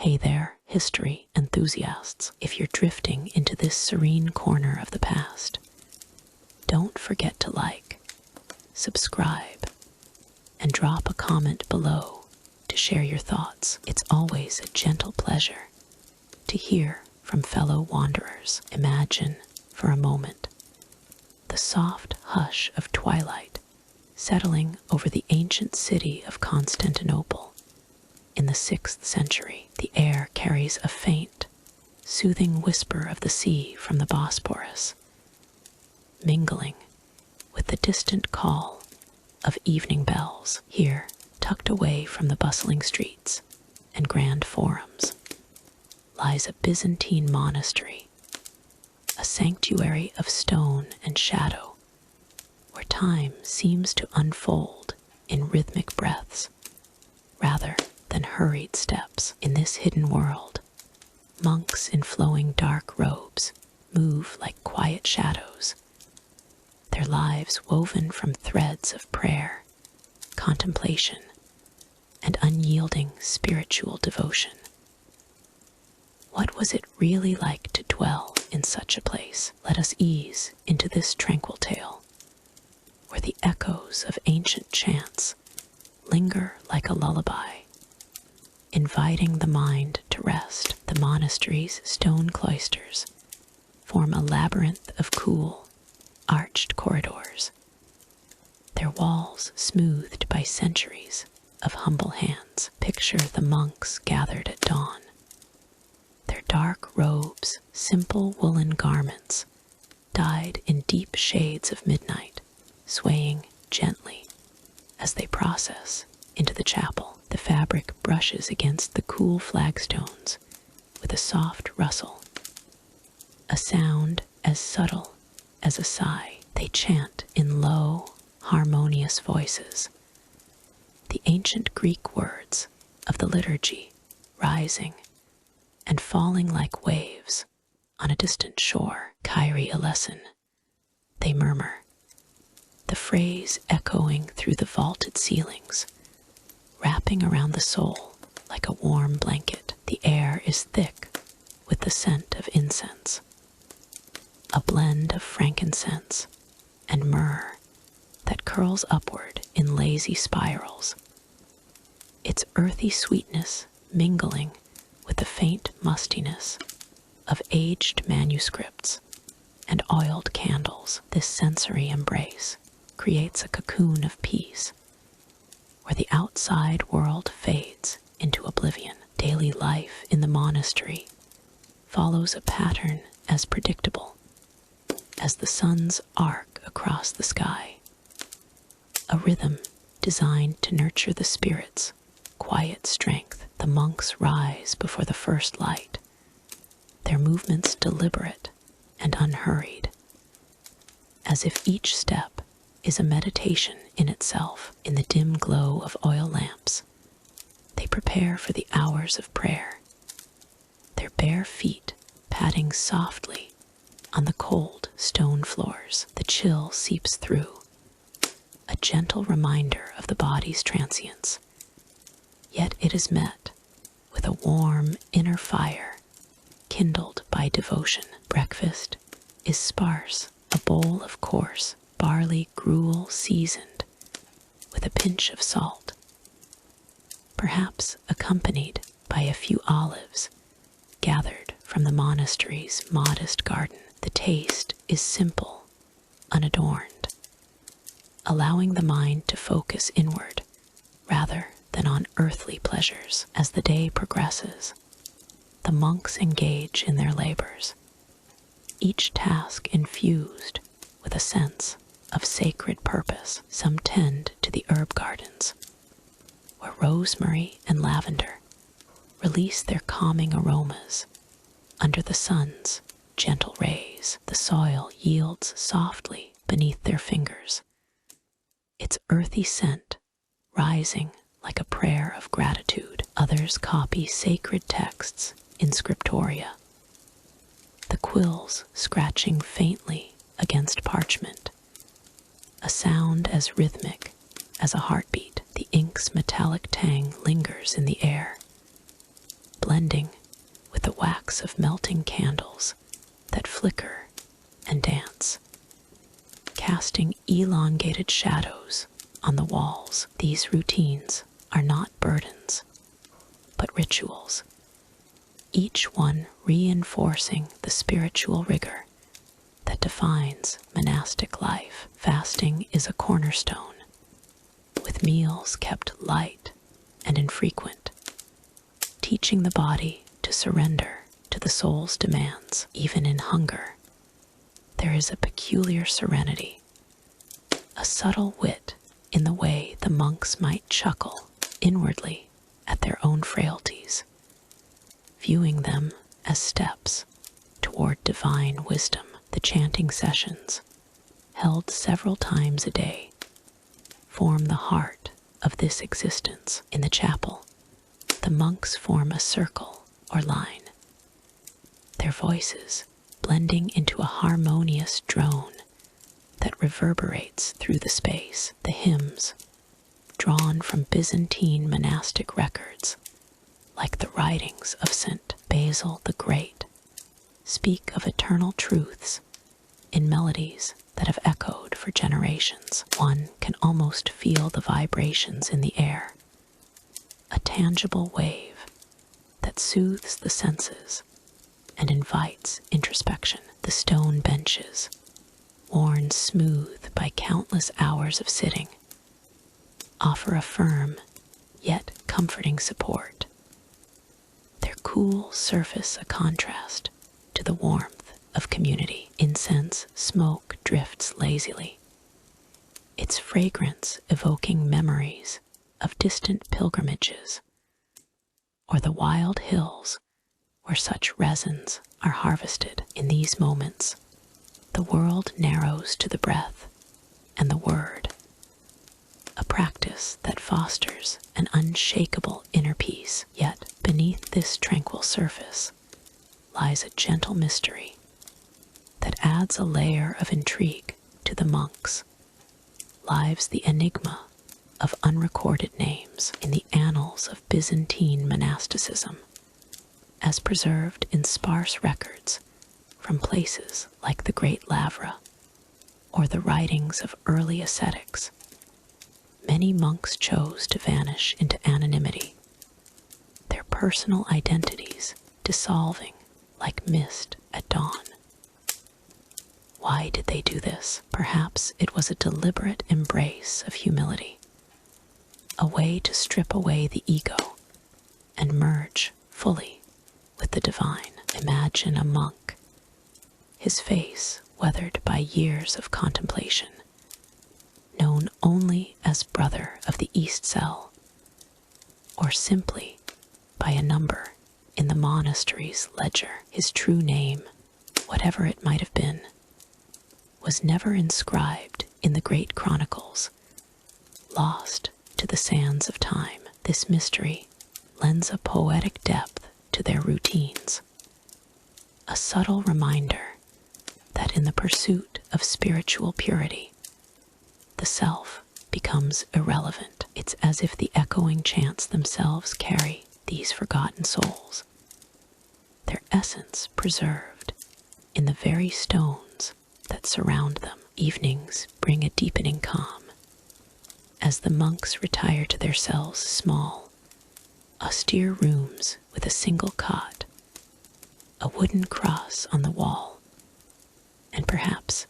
Hey there, history enthusiasts. If you're drifting into this serene corner of the past, don't forget to like, subscribe, and drop a comment below to share your thoughts. It's always a gentle pleasure to hear from fellow wanderers. Imagine, for a moment, the soft hush of twilight settling over the ancient city of Constantinople. In the 6th century, the air carries a faint, soothing whisper of the sea from the Bosporus, mingling with the distant call of evening bells. Here, tucked away from the bustling streets and grand forums, lies a Byzantine monastery, a sanctuary of stone and shadow, where time seems to unfold in rhythmic breaths rather than hurried steps. In this hidden world, monks in flowing dark robes move like quiet shadows, their lives woven from threads of prayer, contemplation, and unyielding spiritual devotion. What was it really like to dwell in such a place? Let us ease into this tranquil tale, where the echoes of ancient chants linger like a lullaby, inviting the mind to rest. The monastery's stone cloisters form a labyrinth of cool, arched corridors, their walls smoothed by centuries of humble hands. Picture the monks gathered at dawn, their dark robes, simple woolen garments, dyed in deep shades of midnight, swaying gently as they process into the chapel. The fabric brushes against the cool flagstones with a soft rustle, a sound as subtle as a sigh. They chant in low, harmonious voices, the ancient Greek words of the liturgy rising and falling like waves on a distant shore. Kyrie eleison, they murmur, the phrase echoing through the vaulted ceilings, wrapping around the soul like a warm blanket. The air is thick with the scent of incense, a blend of frankincense and myrrh that curls upward in lazy spirals, its earthy sweetness mingling with the faint mustiness of aged manuscripts and oiled candles. This sensory embrace creates a cocoon of peace, where the outside world fades into oblivion. Daily life in the monastery follows a pattern as predictable as the sun's arc across the sky, a rhythm designed to nurture the spirit's quiet strength. The monks rise before the first light, their movements deliberate and unhurried, as if each step is a meditation in itself. In the dim glow of oil lamps, they prepare for the hours of prayer, their bare feet padding softly on the cold stone floors. The chill seeps through, a gentle reminder of the body's transience, yet it is met with a warm inner fire kindled by devotion. Breakfast is sparse, a bowl of coarse barley gruel seasoned with a pinch of salt, perhaps accompanied by a few olives gathered from the monastery's modest garden. The taste is simple, unadorned, allowing the mind to focus inward rather than on earthly pleasures. As the day progresses, the monks engage in their labors, each task infused with a sense of sacred purpose. Some tend to the herb gardens, where rosemary and lavender release their calming aromas under the sun's gentle rays. The soil yields softly beneath their fingers, its earthy scent rising like a prayer of gratitude. Others copy sacred texts in scriptoria, the quills scratching faintly against parchment, a sound as rhythmic as a heartbeat. The ink's metallic tang lingers in the air, blending with the wax of melting candles that flicker and dance, casting elongated shadows on the walls. These routines are not burdens, but rituals, each one reinforcing the spiritual rigor that defines monastic life. Fasting is a cornerstone, with meals kept light and infrequent, teaching the body to surrender to the soul's demands. Even in hunger, there is a peculiar serenity, a subtle wit in the way the monks might chuckle inwardly at their own frailties, viewing them as steps toward divine wisdom. The chanting sessions, held several times a day, form the heart of this existence. In the chapel, the monks form a circle or line, their voices blending into a harmonious drone that reverberates through the space. The hymns, drawn from Byzantine monastic records, like the writings of St. Basil the Great, speak of eternal truths in melodies that have echoed for generations. One can almost feel the vibrations in the air, a tangible wave that soothes the senses and invites introspection. The stone benches, worn smooth by countless hours of sitting, offer a firm yet comforting support, their cool surface a contrast to the warmth of community. Incense smoke drifts lazily, its fragrance evoking memories of distant pilgrimages or the wild hills where such resins are harvested. In these moments, the world narrows to the breath and the word, a practice that fosters an unshakable inner peace. Yet beneath this tranquil surface lies a gentle mystery that adds a layer of intrigue to the monks. Lives the enigma of unrecorded names in the annals of Byzantine monasticism, as preserved in sparse records from places like the Great Lavra or the writings of early ascetics. Many monks chose to vanish into anonymity, their personal identities dissolving like mist at dawn. Why did they do this? Perhaps it was a deliberate embrace of humility, a way to strip away the ego and merge fully with the divine. Imagine a monk, his face weathered by years of contemplation, known only as brother of the East Cell, or simply by a number in the monastery's ledger. His true name, whatever it might have been, was never inscribed in the great chronicles, lost to the sands of time. This mystery lends a poetic depth to their routines, a subtle reminder that in the pursuit of spiritual purity, the self becomes irrelevant. It's as if the echoing chants themselves carry these forgotten souls, their essence preserved in the very stones that surround them. Evenings bring a deepening calm, as the monks retire to their cells, small, austere rooms with a single cot, a wooden cross on the wall, and perhaps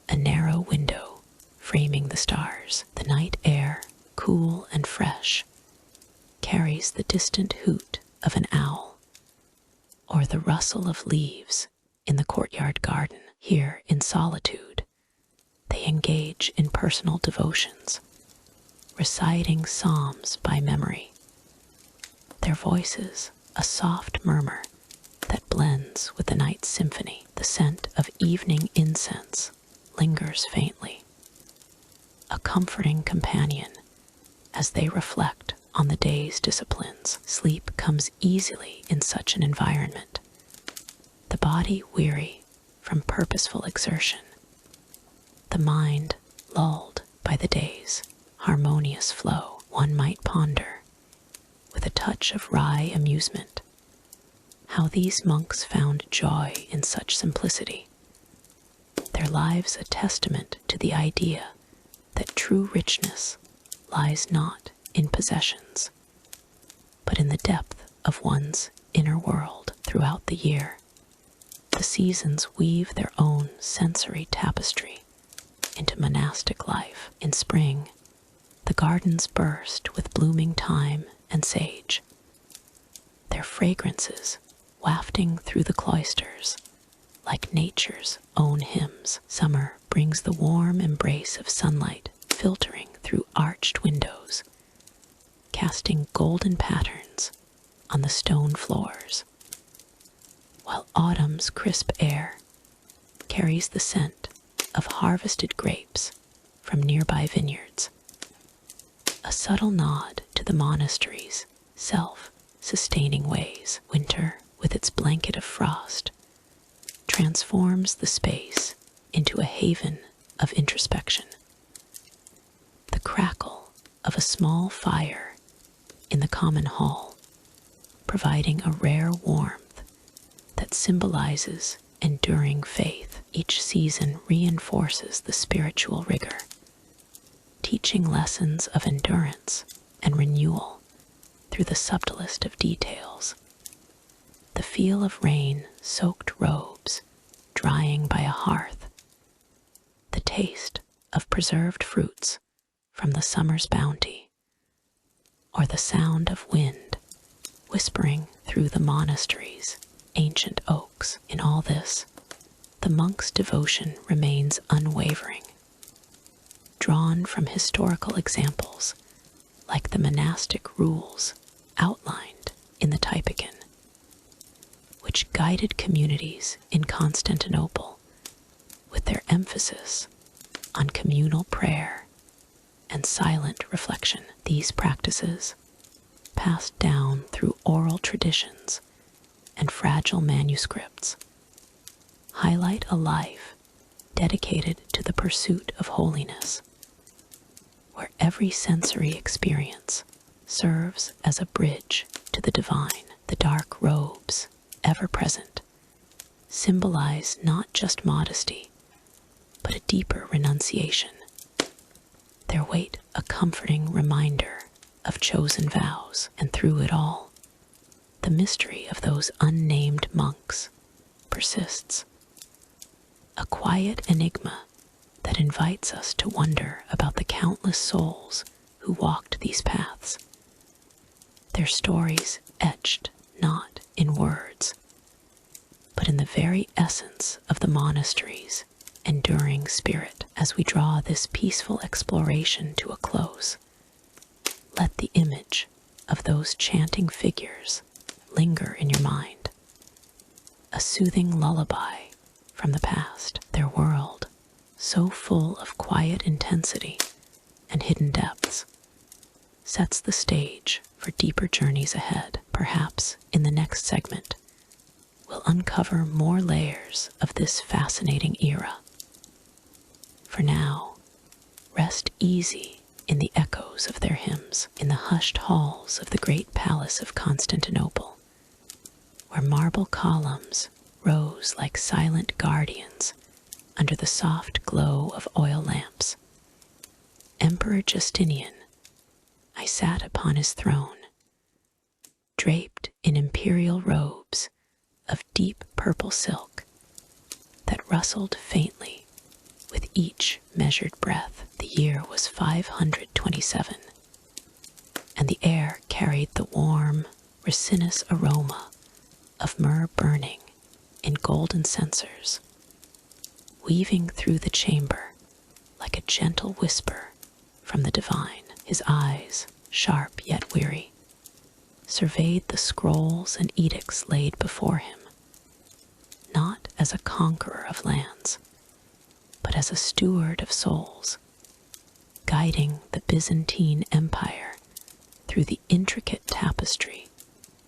a narrow window framing the stars. The night air, cool and fresh, carries the distant hoot of an owl or the rustle of leaves in the courtyard garden. Here, in solitude, they engage in personal devotions, reciting psalms by memory, their voices a soft murmur that blends with the night's symphony. The scent of evening incense lingers faintly, a comforting companion as they reflect on the day's disciplines. Sleep comes easily in such an environment, the body weary from purposeful exertion, the mind lulled by the day's harmonious flow. One might ponder, with a touch of wry amusement, how these monks found joy in such simplicity, their lives a testament to the idea that true richness lies not in possessions, but in the depth of one's inner world. Throughout the year, the seasons weave their own sensory tapestry into monastic life. In spring, the gardens burst with blooming thyme and sage, their fragrances wafting through the cloisters like nature's own hymns. Summer brings the warm embrace of sunlight filtering through arched windows, casting golden patterns on the stone floors, while autumn's crisp air carries the scent of harvested grapes from nearby vineyards. A subtle nod to the monastery's self-sustaining ways. Winter, with its blanket of frost, transforms the space into a haven of introspection. The crackle of a small fire in the common hall, providing a rare warmth that symbolizes enduring faith. Each season reinforces the spiritual rigor, teaching lessons of endurance and renewal through the subtlest of details. The feel of rain-soaked robes drying by a hearth, the taste of preserved fruits from the summer's bounty, or the sound of wind whispering through the monastery's ancient oaks. In all this, the monk's devotion remains unwavering, drawn from historical examples like the monastic rules outlined in the Typicon, which guided communities in Constantinople with their emphasis on communal prayer and silent reflection. These practices, passed down through oral traditions and fragile manuscripts, highlight a life dedicated to the pursuit of holiness, where every sensory experience serves as a bridge to the divine. The dark robes, ever present, symbolize not just modesty, but a deeper renunciation, their weight a comforting reminder of chosen vows. And through it all, the mystery of those unnamed monks persists, a quiet enigma that invites us to wonder about the countless souls who walked these paths, their stories etched not in words, but in the very essence of the monastery's enduring spirit. As we draw this peaceful exploration to a close, let the image of those chanting figures linger in your mind, a soothing lullaby from the past. Their world, so full of quiet intensity and hidden depths, sets the stage for deeper journeys ahead. Perhaps in the next segment, we'll uncover more layers of this fascinating era. For now, rest easy in the echoes of their hymns, in the hushed halls of the great palace of Constantinople, where marble columns rose like silent guardians under the soft glow of oil lamps. Emperor Justinian, I sat upon his throne, draped in imperial robes of deep purple silk that rustled faintly with each measured breath. The year was 527, and the air carried the warm, resinous aroma of myrrh burning in golden censers, weaving through the chamber like a gentle whisper from the divine. His eyes, sharp yet weary, surveyed the scrolls and edicts laid before him, not as a conqueror of lands, but as a steward of souls, guiding the Byzantine Empire through the intricate tapestry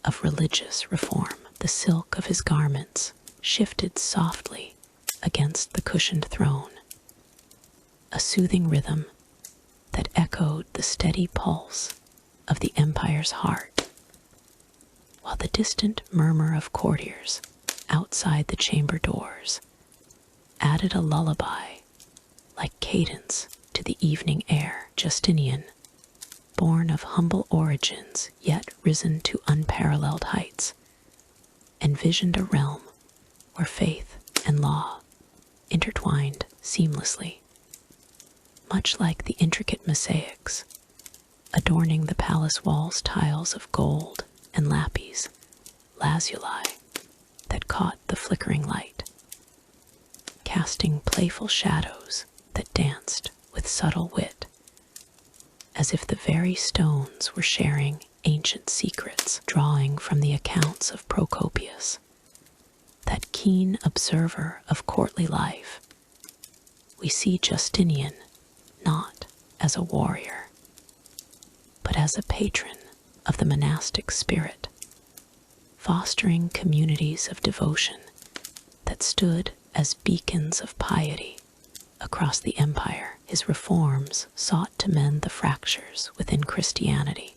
of religious reform. The silk of his garments shifted softly against the cushioned throne, a soothing rhythm that echoed the steady pulse of the empire's heart, while the distant murmur of courtiers outside the chamber doors added a lullaby like cadence to the evening air. Justinian, born of humble origins yet risen to unparalleled heights, envisioned a realm where faith and law intertwined seamlessly, much like the intricate mosaics adorning the palace walls, tiles of gold and lapis lazuli that caught the flickering light, casting playful shadows that danced with subtle wit, as if the very stones were sharing ancient secrets. Drawing from the accounts of Procopius, that keen observer of courtly life, we see Justinian not as a warrior, but as a patron of the monastic spirit, fostering communities of devotion that stood as beacons of piety across the empire. His reforms sought to mend the fractures within Christianity,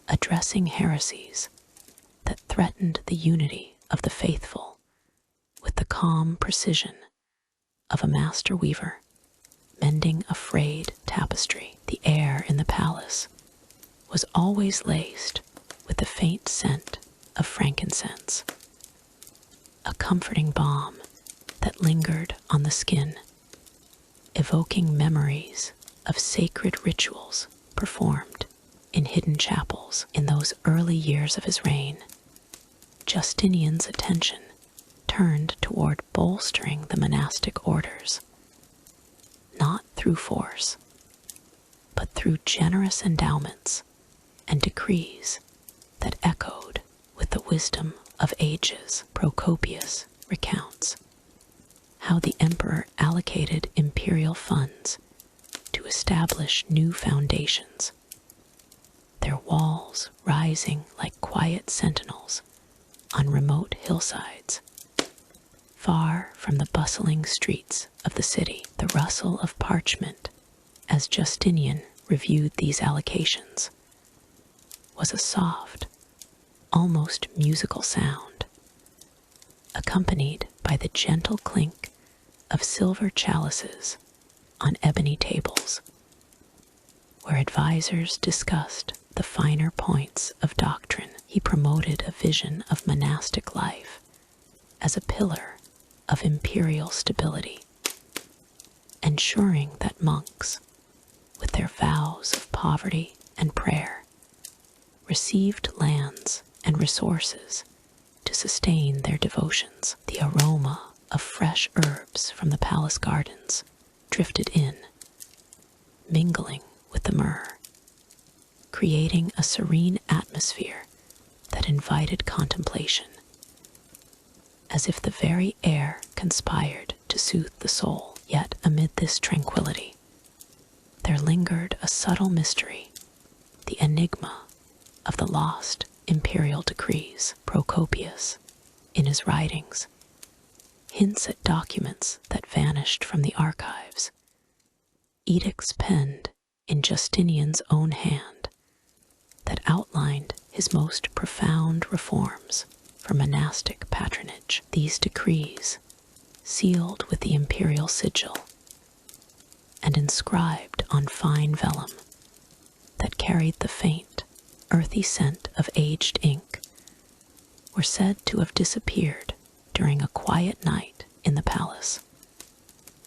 addressing heresies that threatened the unity of the faithful with the calm precision of a master weaver mending a frayed tapestry. The air in the palace was always laced with the faint scent of frankincense, a comforting balm that lingered on the skin, evoking memories of sacred rituals performed in hidden chapels. In those early years of his reign, Justinian's attention turned toward bolstering the monastic orders, not through force, but through generous endowments and decrees that echoed with the wisdom of ages. Procopius recounts how the emperor allocated imperial funds to establish new foundations, their walls rising like quiet sentinels on remote hillsides, far from the bustling streets of the city. The rustle of parchment, as Justinian reviewed these allocations, was a soft, almost musical sound, accompanied by the gentle clink of silver chalices on ebony tables, where advisors discussed the finer points of doctrine. He promoted a vision of monastic life as a pillar of imperial stability, ensuring that monks, with their vows of poverty and prayer, received lands and resources to sustain their devotions. The aroma of fresh herbs from the palace gardens drifted in, mingling with the myrrh, creating a serene atmosphere that invited contemplation, as if the very air conspired to soothe the soul. Yet amid this tranquility, there lingered a subtle mystery, the enigma of the lost imperial decrees. Procopius, in his writings, hints at documents that vanished from the archives, edicts penned in Justinian's own hand that outlined his most profound reforms for monastic patronage. These decrees, sealed with the imperial sigil and inscribed on fine vellum that carried the faint, earthy scent of aged ink, were said to have disappeared during a quiet night in the palace,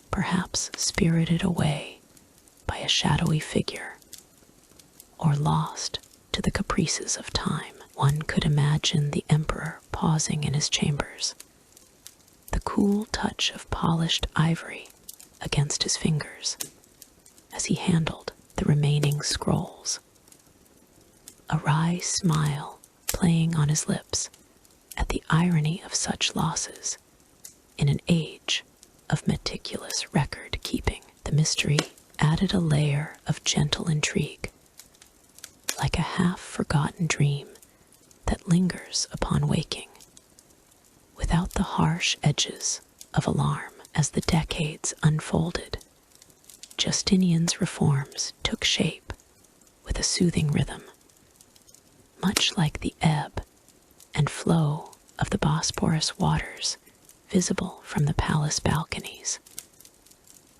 perhaps spirited away by a shadowy figure or lost to the caprices of time. One could imagine the emperor pausing in his chambers, the cool touch of polished ivory against his fingers as he handled the remaining scrolls, a wry smile playing on his lips at the irony of such losses in an age of meticulous record-keeping. The mystery added a layer of gentle intrigue, like a half-forgotten dream that lingers upon waking, without the harsh edges of alarm. As the decades unfolded, Justinian's reforms took shape with a soothing rhythm, much like the ebb and flow of the Bosporus waters visible from the palace balconies,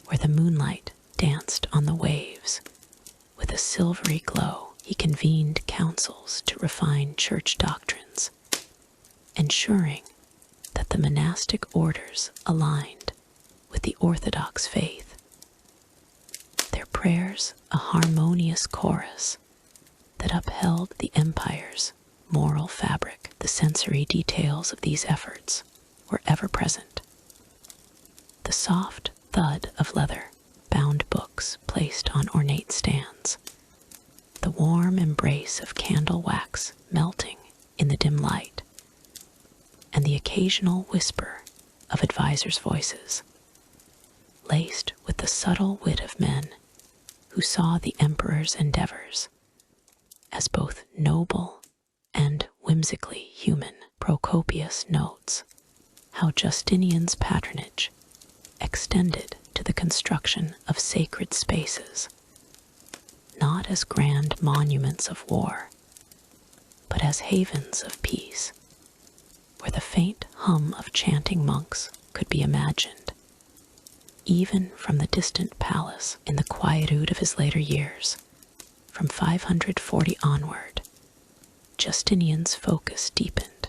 where the moonlight danced on the waves. With a silvery glow, he convened councils to refine church doctrines, ensuring that the monastic orders aligned with the Orthodox faith. Their prayers, a harmonious chorus that upheld the empire's moral fabric. The sensory details of these efforts were ever present. The soft thud of leather-bound books placed on ornate stands, the warm embrace of candle wax melting in the dim light, and the occasional whisper of advisors' voices, laced with the subtle wit of men who saw the emperor's endeavors as both noble and whimsically human. Procopius notes how Justinian's patronage extended to the construction of sacred spaces, not as grand monuments of war, but as havens of peace, where the faint hum of chanting monks could be imagined, even from the distant palace. In the quietude of his later years, from 540 onward, Justinian's focus deepened.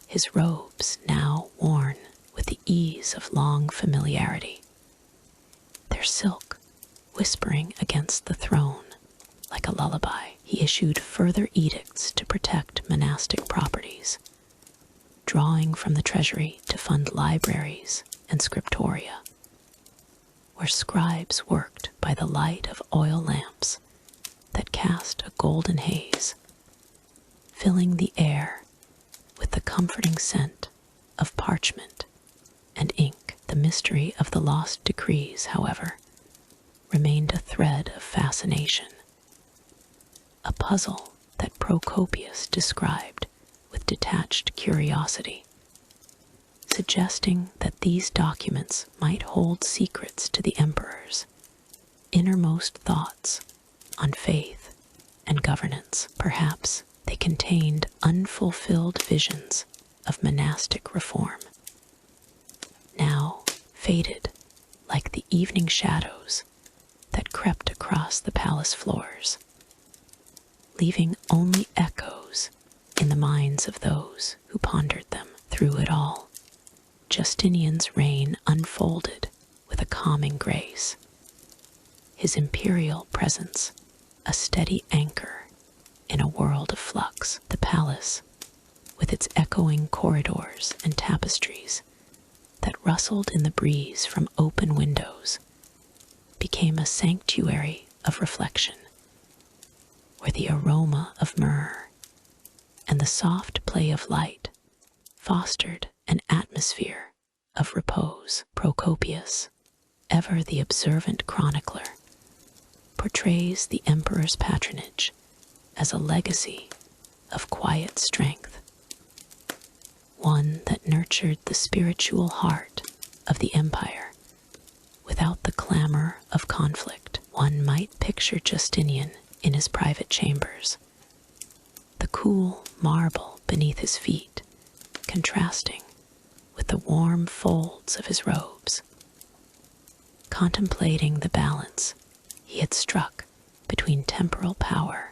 His robes now worn with the ease of long familiarity, their silk whispering against the throne like a lullaby. He issued further edicts to protect monastic properties, drawing from the treasury to fund libraries and scriptoria, where scribes worked by the light of oil lamps that cast a golden haze, filling the air with the comforting scent of parchment and ink. The mystery of the lost decrees, however, remained a thread of fascination, a puzzle that Procopius described with detached curiosity, suggesting that these documents might hold secrets to the emperor's innermost thoughts on faith and governance. Perhaps they contained unfulfilled visions of monastic reform, now faded like the evening shadows that crept across the palace floors, leaving only echoes in the minds of those who pondered them. Through it all, Justinian's reign unfolded with a calming grace, his imperial presence a steady anchor in a world of flux. The palace, with its echoing corridors and tapestries that rustled in the breeze from open windows, became a sanctuary of reflection, where the aroma of myrrh and the soft play of light fostered an atmosphere of repose. Procopius, ever the observant chronicler, portrays the emperor's patronage as a legacy of quiet strength, one that nurtured the spiritual heart of the empire without the clamor of conflict. One might picture Justinian in his private chambers, the cool marble beneath his feet contrasting with the warm folds of his robes, contemplating the balance he had struck between temporal power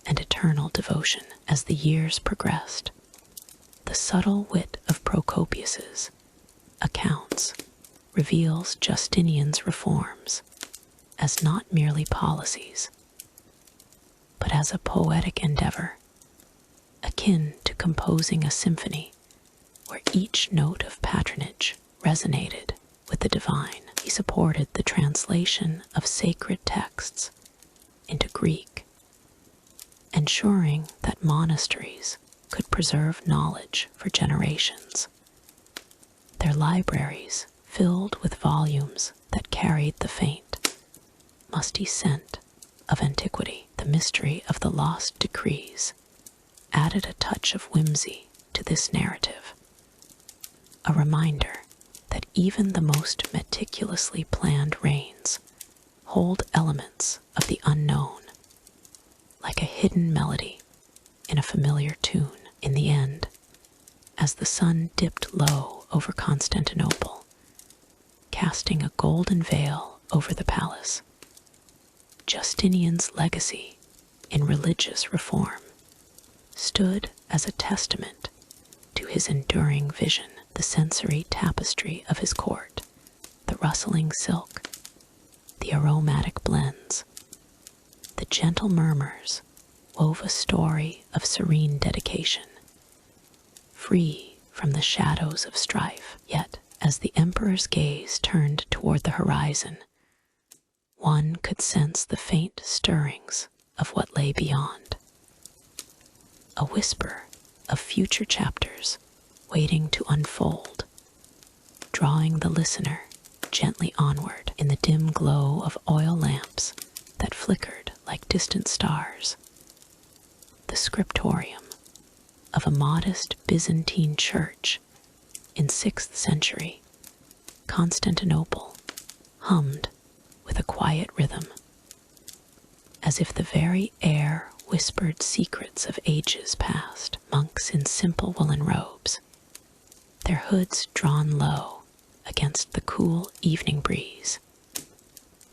and eternal devotion. As the years progressed, the subtle wit of Procopius's accounts reveals Justinian's reforms as not merely policies, but as a poetic endeavor, akin to composing a symphony where each note of patronage resonated with the divine. He supported the translation of sacred texts into Greek, ensuring that monasteries could preserve knowledge for generations. Their libraries filled with volumes that carried the faint, musty scent of antiquity. The mystery of the lost decrees added a touch of whimsy to this narrative, a reminder that even the most meticulously planned reigns hold elements of the unknown, like a hidden melody in a familiar tune. In the end, as the sun dipped low over Constantinople, casting a golden veil over the palace, Justinian's legacy in religious reform stood as a testament to his enduring vision. The sensory tapestry of his court, the rustling silk, the aromatic blends, the gentle murmurs wove a story of serene dedication, free from the shadows of strife. Yet, as the emperor's gaze turned toward the horizon, one could sense the faint stirrings of what lay beyond. A whisper of future chapters waiting to unfold, drawing the listener gently onward in the dim glow of oil lamps that flickered like distant stars. The scriptorium of a modest Byzantine church in 6th century Constantinople hummed with a quiet rhythm, as if the very air whispered secrets of ages past. Monks in simple woolen robes, their hoods drawn low against the cool evening breeze,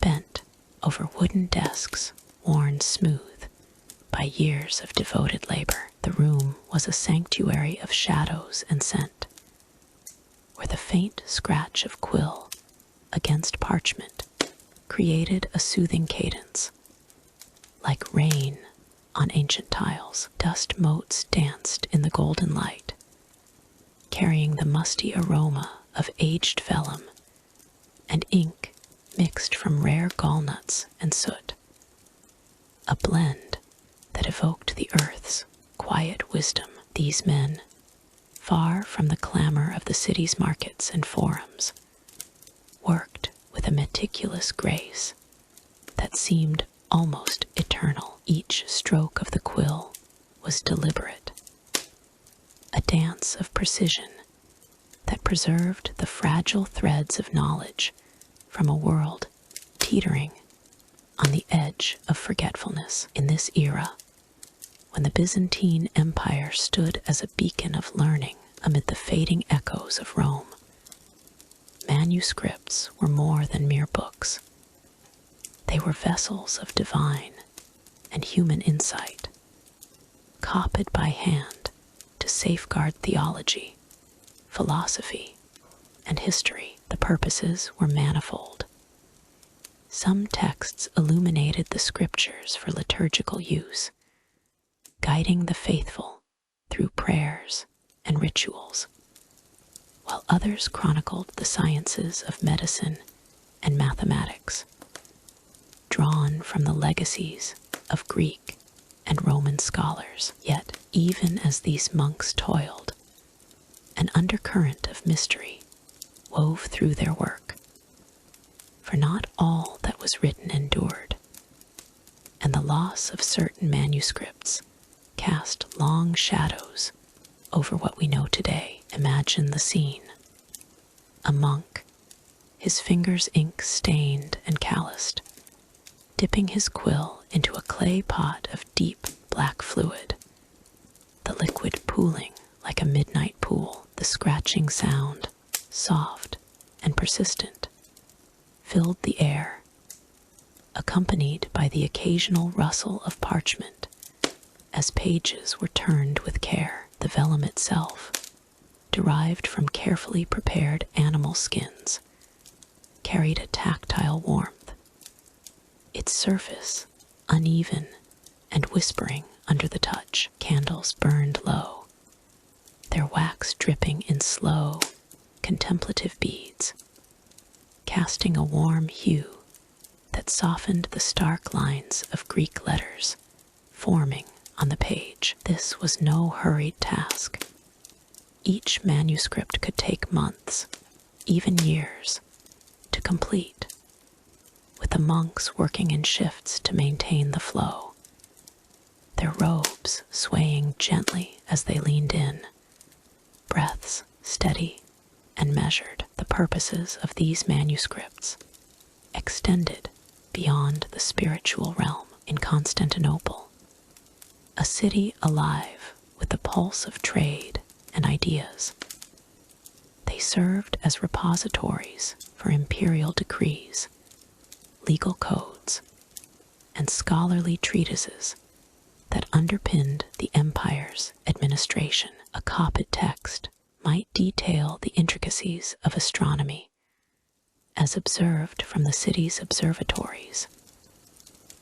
bent over wooden desks worn smooth by years of devoted labor. The room was a sanctuary of shadows and scent, where the faint scratch of quill against parchment created a soothing cadence. Like rain on ancient tiles, dust motes danced in the golden light, carrying the musty aroma of aged vellum and ink mixed from rare gallnuts and soot, a blend that evoked the earth's quiet wisdom. These men, far from the clamor of the city's markets and forums, worked with a meticulous grace that seemed almost eternal. Each stroke of the quill was deliberate, a dance of precision that preserved the fragile threads of knowledge from a world teetering on the edge of forgetfulness. In this era, when the Byzantine Empire stood as a beacon of learning amid the fading echoes of Rome, manuscripts were more than mere books. They were vessels of divine and human insight, copied by hand to safeguard theology, philosophy, and history. The purposes were manifold. Some texts illuminated the scriptures for liturgical use, guiding the faithful through prayers and rituals, while others chronicled the sciences of medicine and mathematics, drawn from the legacies of Greek and Roman scholars. Yet, even as these monks toiled, an undercurrent of mystery wove through their work, for not all that was written endured, and the loss of certain manuscripts cast long shadows over what we know today. Imagine the scene. A monk, his fingers ink-stained and calloused, dipping his quill into a clay pot of deep black fluid, the liquid pooling like a midnight pool. The scratching sound, soft and persistent, filled the air, accompanied by the occasional rustle of parchment as pages were turned with care. The vellum itself, derived from carefully prepared animal skins, carried a tactile warmth, its surface uneven and whispering under the touch. Candles burned low, their wax dripping in slow, contemplative beads, casting a warm hue that softened the stark lines of Greek letters forming on the page. This was no hurried task. Each manuscript could take months, even years, to complete, with the monks working in shifts to maintain the flow, their robes swaying gently as they leaned in, breaths steady and measured. The purposes of these manuscripts extended beyond the spiritual realm. In Constantinople, a city alive with the pulse of trade and ideas. They served as repositories for imperial decrees, legal codes, and scholarly treatises that underpinned the empire's administration. A copied text might detail the intricacies of astronomy as observed from the city's observatories,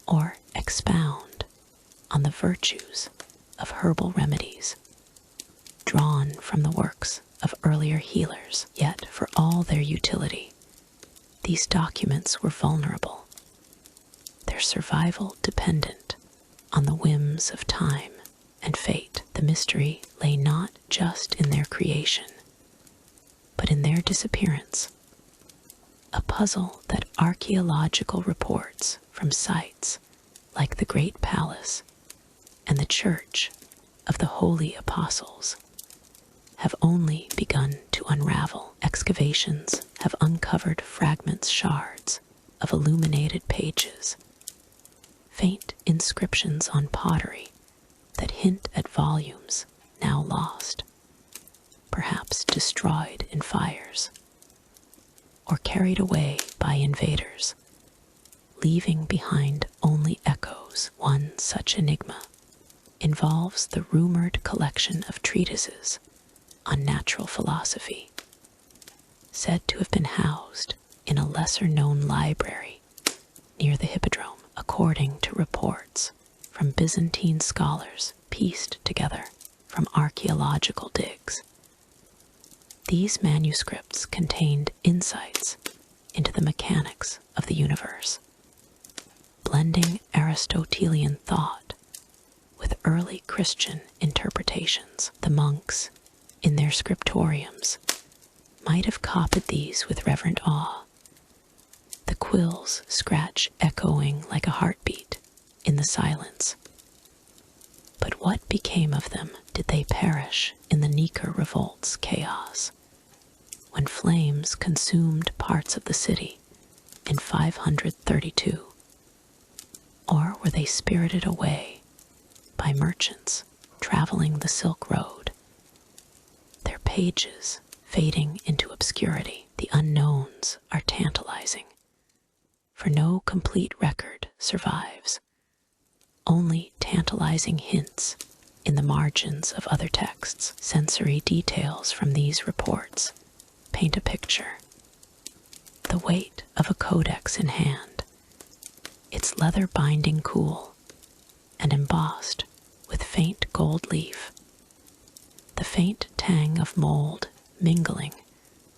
or expound on the virtues of herbal remedies drawn from the works of earlier healers. Yet, for all their utility, these documents were vulnerable, their survival dependent on the whims of time and fate. The mystery lay not just in their creation, but in their disappearance, a puzzle that archaeological reports from sites like the Great Palace and the Church of the Holy Apostles have only begun to unravel. Excavations have uncovered fragments, shards of illuminated pages, faint inscriptions on pottery that hint at volumes now lost, perhaps destroyed in fires, or carried away by invaders, leaving behind only echoes. One such enigma involves the rumored collection of treatises on natural philosophy, said to have been housed in a lesser-known library near the Hippodrome. According to reports from Byzantine scholars pieced together from archaeological digs, these manuscripts contained insights into the mechanics of the universe, blending Aristotelian thought with early Christian interpretations. The monks, in their scriptoriums, might have copied these with reverent awe, the quills scratch echoing like a heartbeat in the silence. But what became of them? Did they perish in the Nika revolt's chaos, when flames consumed parts of the city in 532? Or were they spirited away by merchants traveling the Silk Road, their pages fading into obscurity? The unknowns are tantalizing, for no complete record survives, only tantalizing hints in the margins of other texts. Sensory details from these reports paint a picture. The weight of a codex in hand, its leather binding cool and embossed with faint gold leaf, the faint tang of mold mingling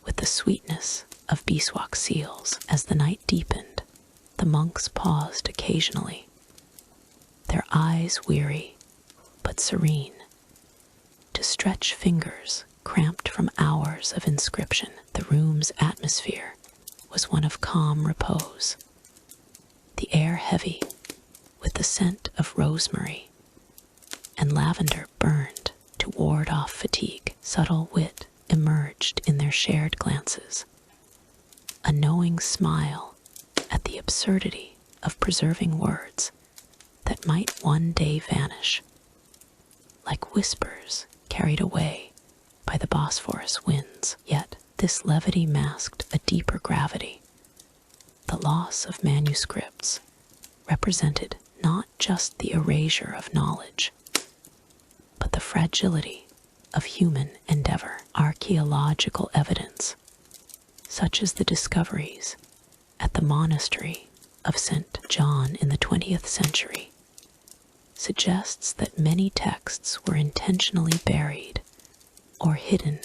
with the sweetness of beeswax seals. As the night deepened, the monks paused occasionally, their eyes weary but serene, to stretch fingers cramped from hours of inscription. The room's atmosphere was one of calm repose, the air heavy with the scent of rosemary and lavender burned to ward off fatigue. Subtle wit emerged in their shared glances, a knowing smile at the absurdity of preserving words that might one day vanish, like whispers carried away by the Bosphorus winds. Yet this levity masked a deeper gravity. The loss of manuscripts represented not just the erasure of knowledge, but the fragility of human endeavor. Archaeological evidence, such as the discoveries at the monastery of St. John in the 20th century, suggests that many texts were intentionally buried or hidden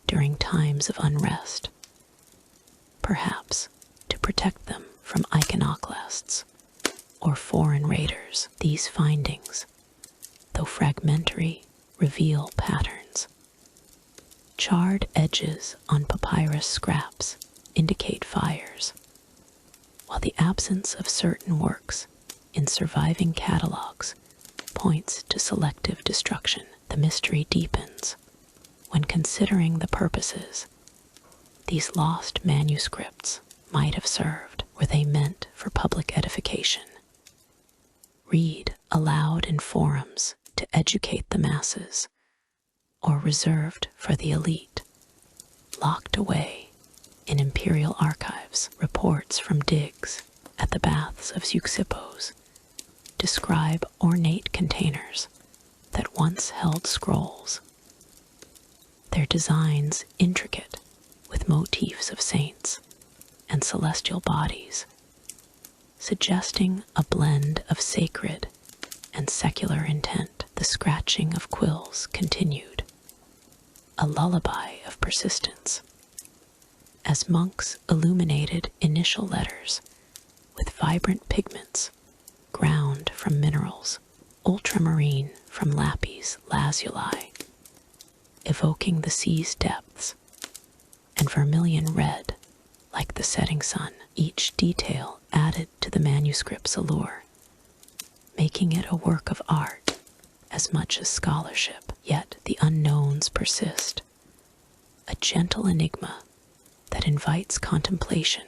during times of unrest, perhaps to protect them from iconoclasts or foreign raiders. These findings, though fragmentary, reveal patterns. Charred edges on papyrus scraps indicate fires, while the absence of certain works in surviving catalogs points to selective destruction. The mystery deepens when considering the purposes these lost manuscripts might have served. Were they meant for public edification, read aloud in forums to educate the masses or reserved for the elite, locked away in imperial archives. Reports from digs at the baths of Zeuxippos describe ornate containers that once held scrolls, their designs intricate with motifs of saints and celestial bodies, suggesting a blend of sacred and secular intent. The scratching of quills continued, a lullaby of persistence, as monks illuminated initial letters with vibrant pigments ground from minerals, ultramarine from lapis lazuli, evoking the sea's depths, and vermilion red like the setting sun. Each detail added to the manuscript's allure, making it a work of art as much as scholarship. Yet the unknowns persist, a gentle enigma that invites contemplation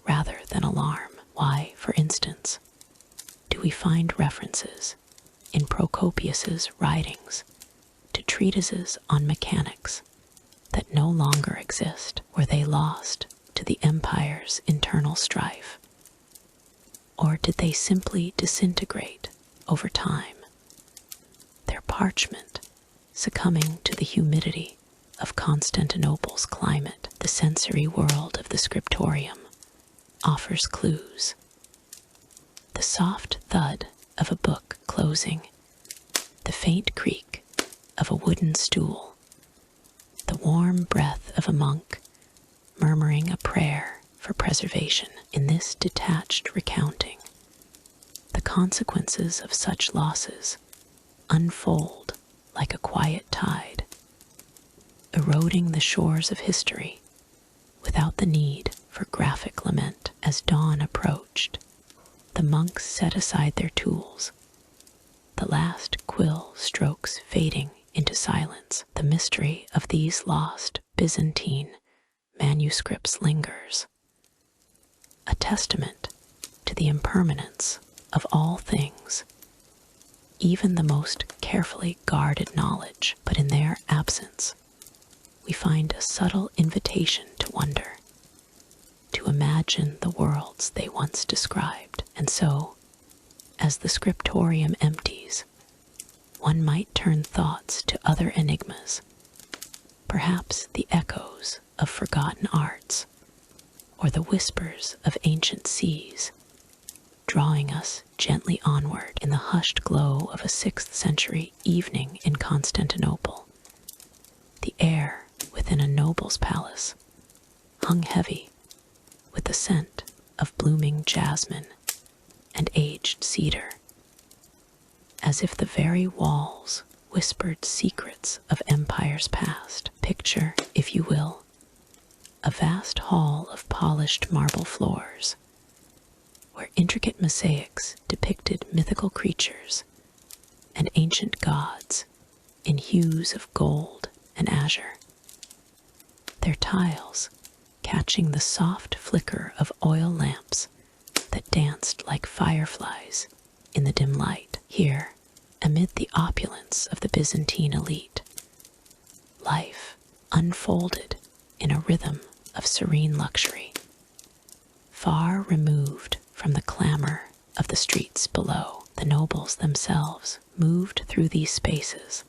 rather than alarm. Why, for instance, do we find references in Procopius's writings to treatises on mechanics that no longer exist? Were they lost to the empire's internal strife? Or did they simply disintegrate over time, their parchment succumbing to the humidity of Constantinople's climate? The sensory world of the scriptorium offers clues. The soft thud of a book closing, the faint creak of a wooden stool, the warm breath of a monk murmuring a prayer for preservation. In this detached recounting, the consequences of such losses unfold like a quiet tide, eroding the shores of history without the need for graphic lament. As dawn approached, the monks set aside their tools, the last quill strokes fading into silence. The mystery of these lost Byzantine manuscripts lingers, a testament to the impermanence of all things, even the most carefully guarded knowledge. But in their absence, we find a subtle invitation to wonder, to imagine the worlds they once described. And so, as the scriptorium empties, one might turn thoughts to other enigmas, perhaps the echoes of forgotten arts, or the whispers of ancient seas, drawing us gently onward. In the hushed glow of a 6th century evening in Constantinople, the air within a noble's palace hung heavy with the scent of blooming jasmine and aged cedar, as if the very walls whispered secrets of empires past. Picture, if you will, a vast hall of polished marble floors, where intricate mosaics depicted mythical creatures and ancient gods in hues of gold and azure, their tiles catching the soft flicker of oil lamps that danced like fireflies in the dim light. Here, amid the opulence of the Byzantine elite, life unfolded in a rhythm of serene luxury, far removed from the clamor of the streets below. The nobles themselves moved through these spaces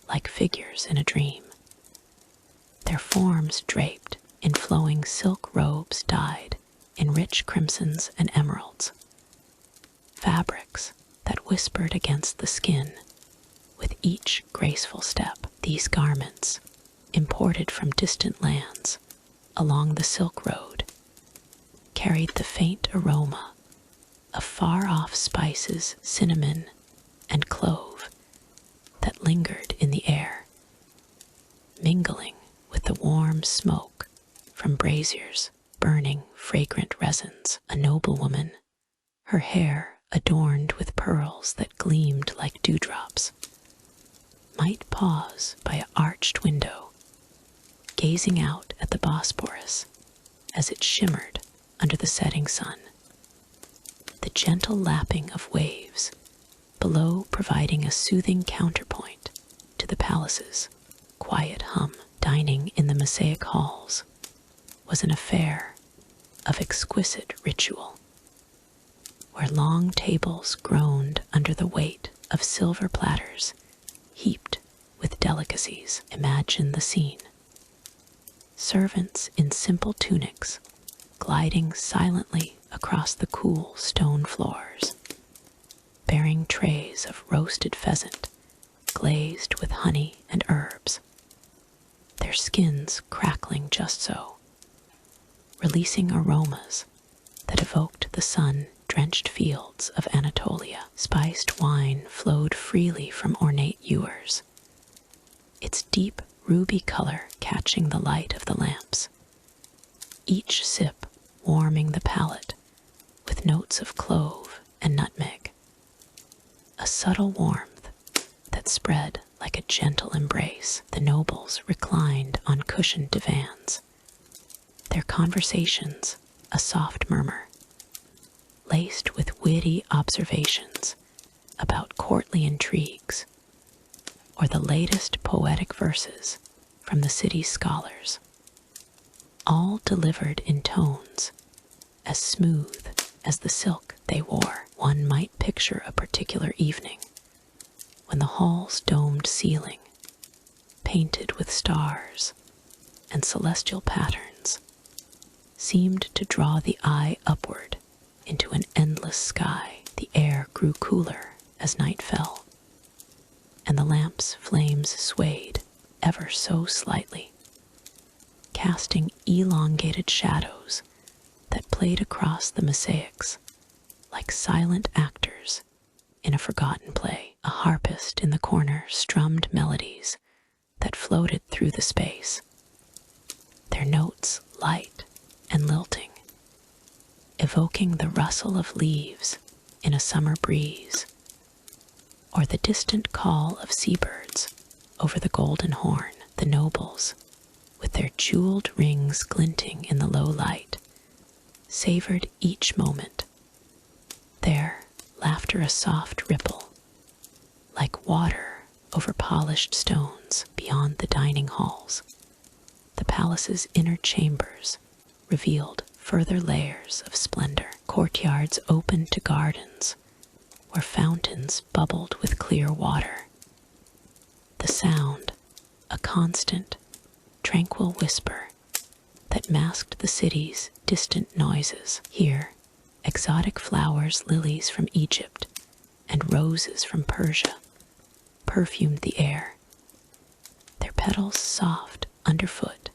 like figures in a dream, their forms draped in flowing silk robes dyed in rich crimsons and emeralds, fabrics that whispered against the skin with each graceful step. These garments, imported from distant lands along the Silk Road, carried the faint aroma of far-off spices, cinnamon and clove, that lingered in the air, mingling with the warm smoke from braziers burning fragrant resins. A noblewoman, her hair adorned with pearls that gleamed like dewdrops, might pause by an arched window, gazing out at the Bosporus as it shimmered under the setting sun. The gentle lapping of waves below providing a soothing counterpoint to the palace's quiet hum. Dining in the Mosaic halls was an affair of exquisite ritual, where long tables groaned under the weight of silver platters heaped with delicacies. Imagine the scene. Servants in simple tunics gliding silently across the cool stone floors, bearing trays of roasted pheasant glazed with honey and herbs, their skins crackling just so, releasing aromas that evoked the sun-drenched fields of Anatolia. Spiced wine flowed freely from ornate ewers, its deep ruby color catching the light of the lamps, each sip warming the palate with notes of clove and nutmeg, a subtle warmth that spread like a gentle embrace. The nobles reclined on cushioned divans, their conversations a soft murmur, laced with witty observations about courtly intrigues or the latest poetic verses from the city's scholars, all delivered in tones as smooth as the silk they wore. One might picture a particular evening when the hall's domed ceiling, painted with stars and celestial patterns, seemed to draw the eye upward into an endless sky. The air grew cooler as night fell, and the lamp's flames swayed ever so slightly, casting elongated shadows that played across the mosaics like silent actors in a forgotten play. A harpist in the corner strummed melodies that floated through the space, their notes light and lilting, evoking the rustle of leaves in a summer breeze, or the distant call of seabirds over the Golden Horn. The nobles, with their jeweled rings glinting in the low light, savored each moment, their laughter a soft ripple, like water over polished stones. Beyond the dining halls, the palace's inner chambers revealed further layers of splendor. Courtyards opened to gardens where fountains bubbled with clear water, the sound a constant, tranquil whisper that masked the city's distant noises. Here, exotic flowers, lilies from Egypt and roses from Persia, perfumed the air, their petals soft underfoot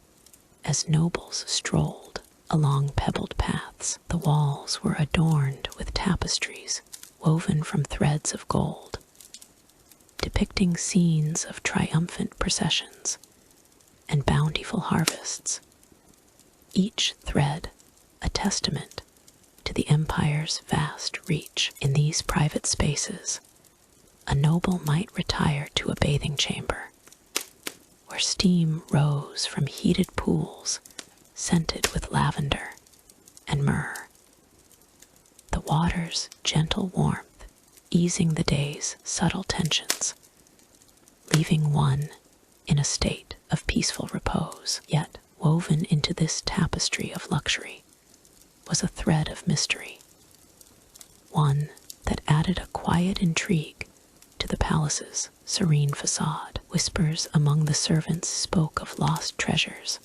as nobles strolled along pebbled paths. The walls were adorned with tapestries woven from threads of gold, depicting scenes of triumphant processions and bountiful harvests, each thread a testament to the empire's vast reach. In these private spaces, a noble might retire to a bathing chamber, where steam rose from heated pools scented with lavender and myrrh, the water's gentle warmth easing the day's subtle tensions, leaving one in a state of peaceful repose. Yet, woven into this tapestry of luxury was a thread of mystery, one that added a quiet intrigue to the palace's serene facade. Whispers among the servants spoke of lost treasures,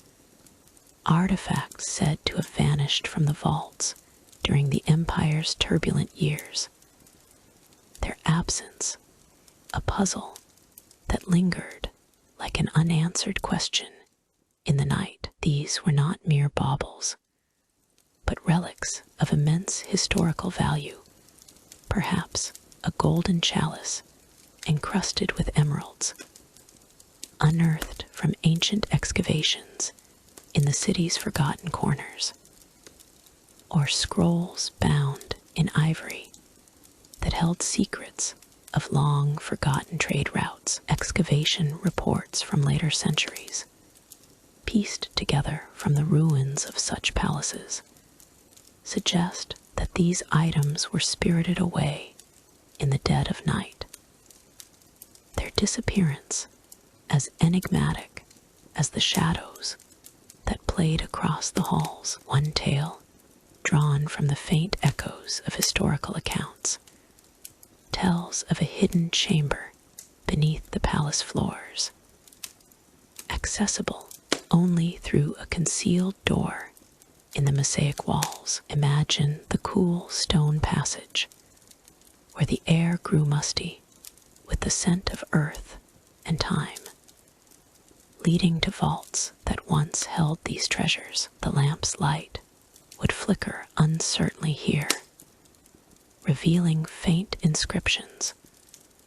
artifacts said to have vanished from the vaults during the empire's turbulent years, their absence a puzzle that lingered like an unanswered question in the night. These were not mere baubles, but relics of immense historical value, perhaps a golden chalice encrusted with emeralds, unearthed from ancient excavations in the city's forgotten corners, or scrolls bound in ivory that held secrets of long forgotten trade routes. Excavation reports from later centuries, pieced together from the ruins of such palaces, suggest that these items were spirited away in the dead of night. Their disappearance as enigmatic as the shadows that played across the halls. One tale, drawn from the faint echoes of historical accounts, tells of a hidden chamber beneath the palace floors, accessible only through a concealed door in the mosaic walls. Imagine the cool stone passage where the air grew musty with the scent of earth and time, leading to vaults that once held these treasures. The lamp's light would flicker uncertainly here, revealing faint inscriptions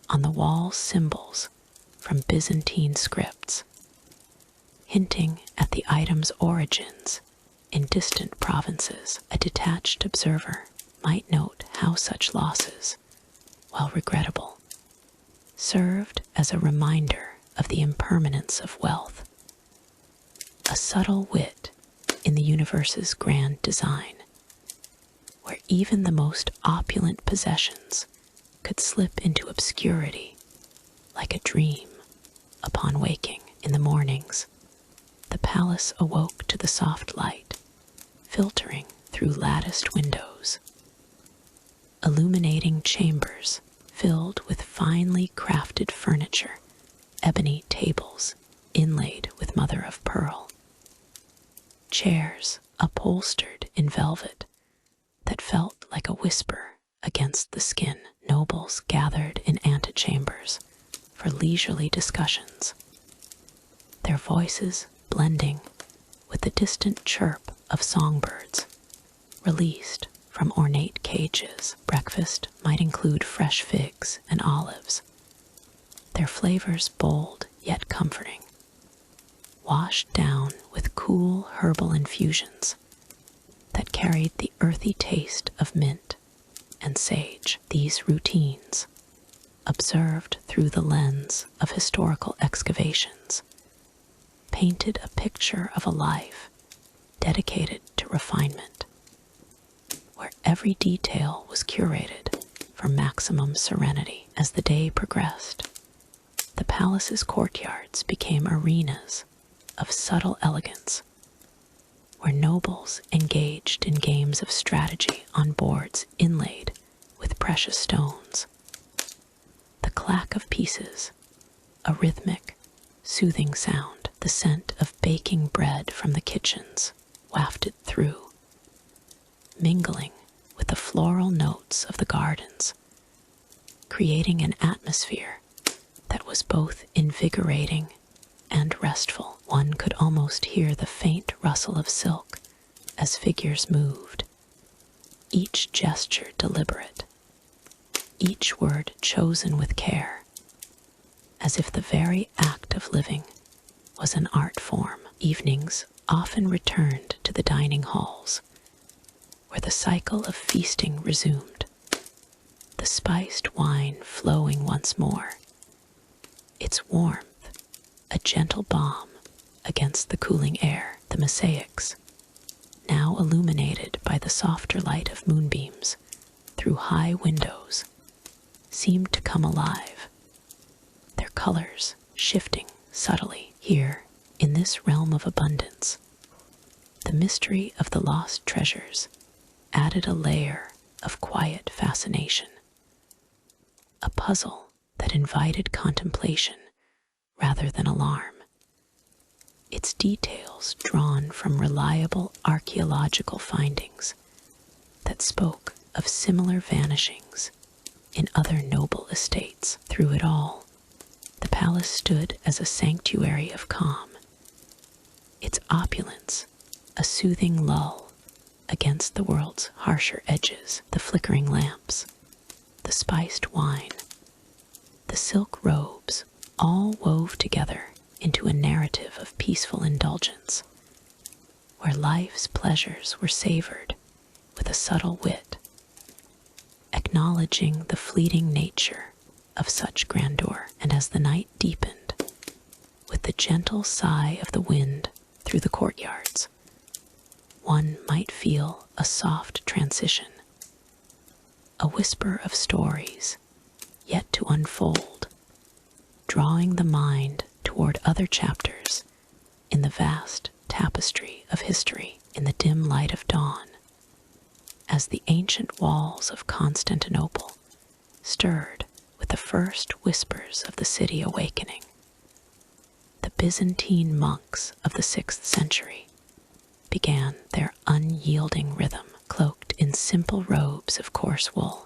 on the wall, symbols from Byzantine scripts, hinting at the item's origins in distant provinces. A detached observer might note how such losses, while regrettable, served as a reminder of the impermanence of wealth, a subtle wit in the universe's grand design, where even the most opulent possessions could slip into obscurity like a dream upon waking. In the mornings, the palace awoke to the soft light filtering through latticed windows, illuminating chambers filled with finely crafted furniture, ebony tables inlaid with mother of pearl, chairs upholstered in velvet that felt like a whisper against the skin. Nobles gathered in antechambers for leisurely discussions, their voices blending with the distant chirp of songbirds released from ornate cages. Breakfast might include fresh figs and olives, their flavors bold yet comforting, washed down with cool herbal infusions that carried the earthy taste of mint and sage. These routines, observed through the lens of historical excavations, painted a picture of a life dedicated to refinement, where every detail was curated for maximum serenity. As the day progressed, the palace's courtyards became arenas of subtle elegance, where nobles engaged in games of strategy on boards inlaid with precious stones. The clack of pieces, a rhythmic, soothing sound, the scent of baking bread from the kitchens wafted through, mingling with the floral notes of the gardens, creating an atmosphere that was both invigorating and restful. One could almost hear the faint rustle of silk as figures moved, each gesture deliberate, each word chosen with care, as if the very act of living was an art form. Evenings often returned to the dining halls, where the cycle of feasting resumed, the spiced wine flowing once more, its warmth a gentle balm against the cooling air. The mosaics, now illuminated by the softer light of moonbeams through high windows, seemed to come alive, their colors shifting subtly. Here, in this realm of abundance, the mystery of the lost treasures added a layer of quiet fascination, a puzzle that invited contemplation rather than alarm, its details drawn from reliable archaeological findings that spoke of similar vanishings in other noble estates. Through it all, the palace stood as a sanctuary of calm, its opulence a soothing lull against the world's harsher edges. The flickering lamps, the spiced wine, the silk robes all wove together into a narrative of peaceful indulgence, where life's pleasures were savored with a subtle wit, acknowledging the fleeting nature of such grandeur. And as the night deepened, with the gentle sigh of the wind through the courtyards, one might feel a soft transition, a whisper of stories yet to unfold, drawing the mind toward other chapters in the vast tapestry of history. In the dim light of dawn, as the ancient walls of Constantinople stirred with the first whispers of the city awakening, the Byzantine monks of the 6th century began their unyielding rhythm, cloaked in simple robes of coarse wool,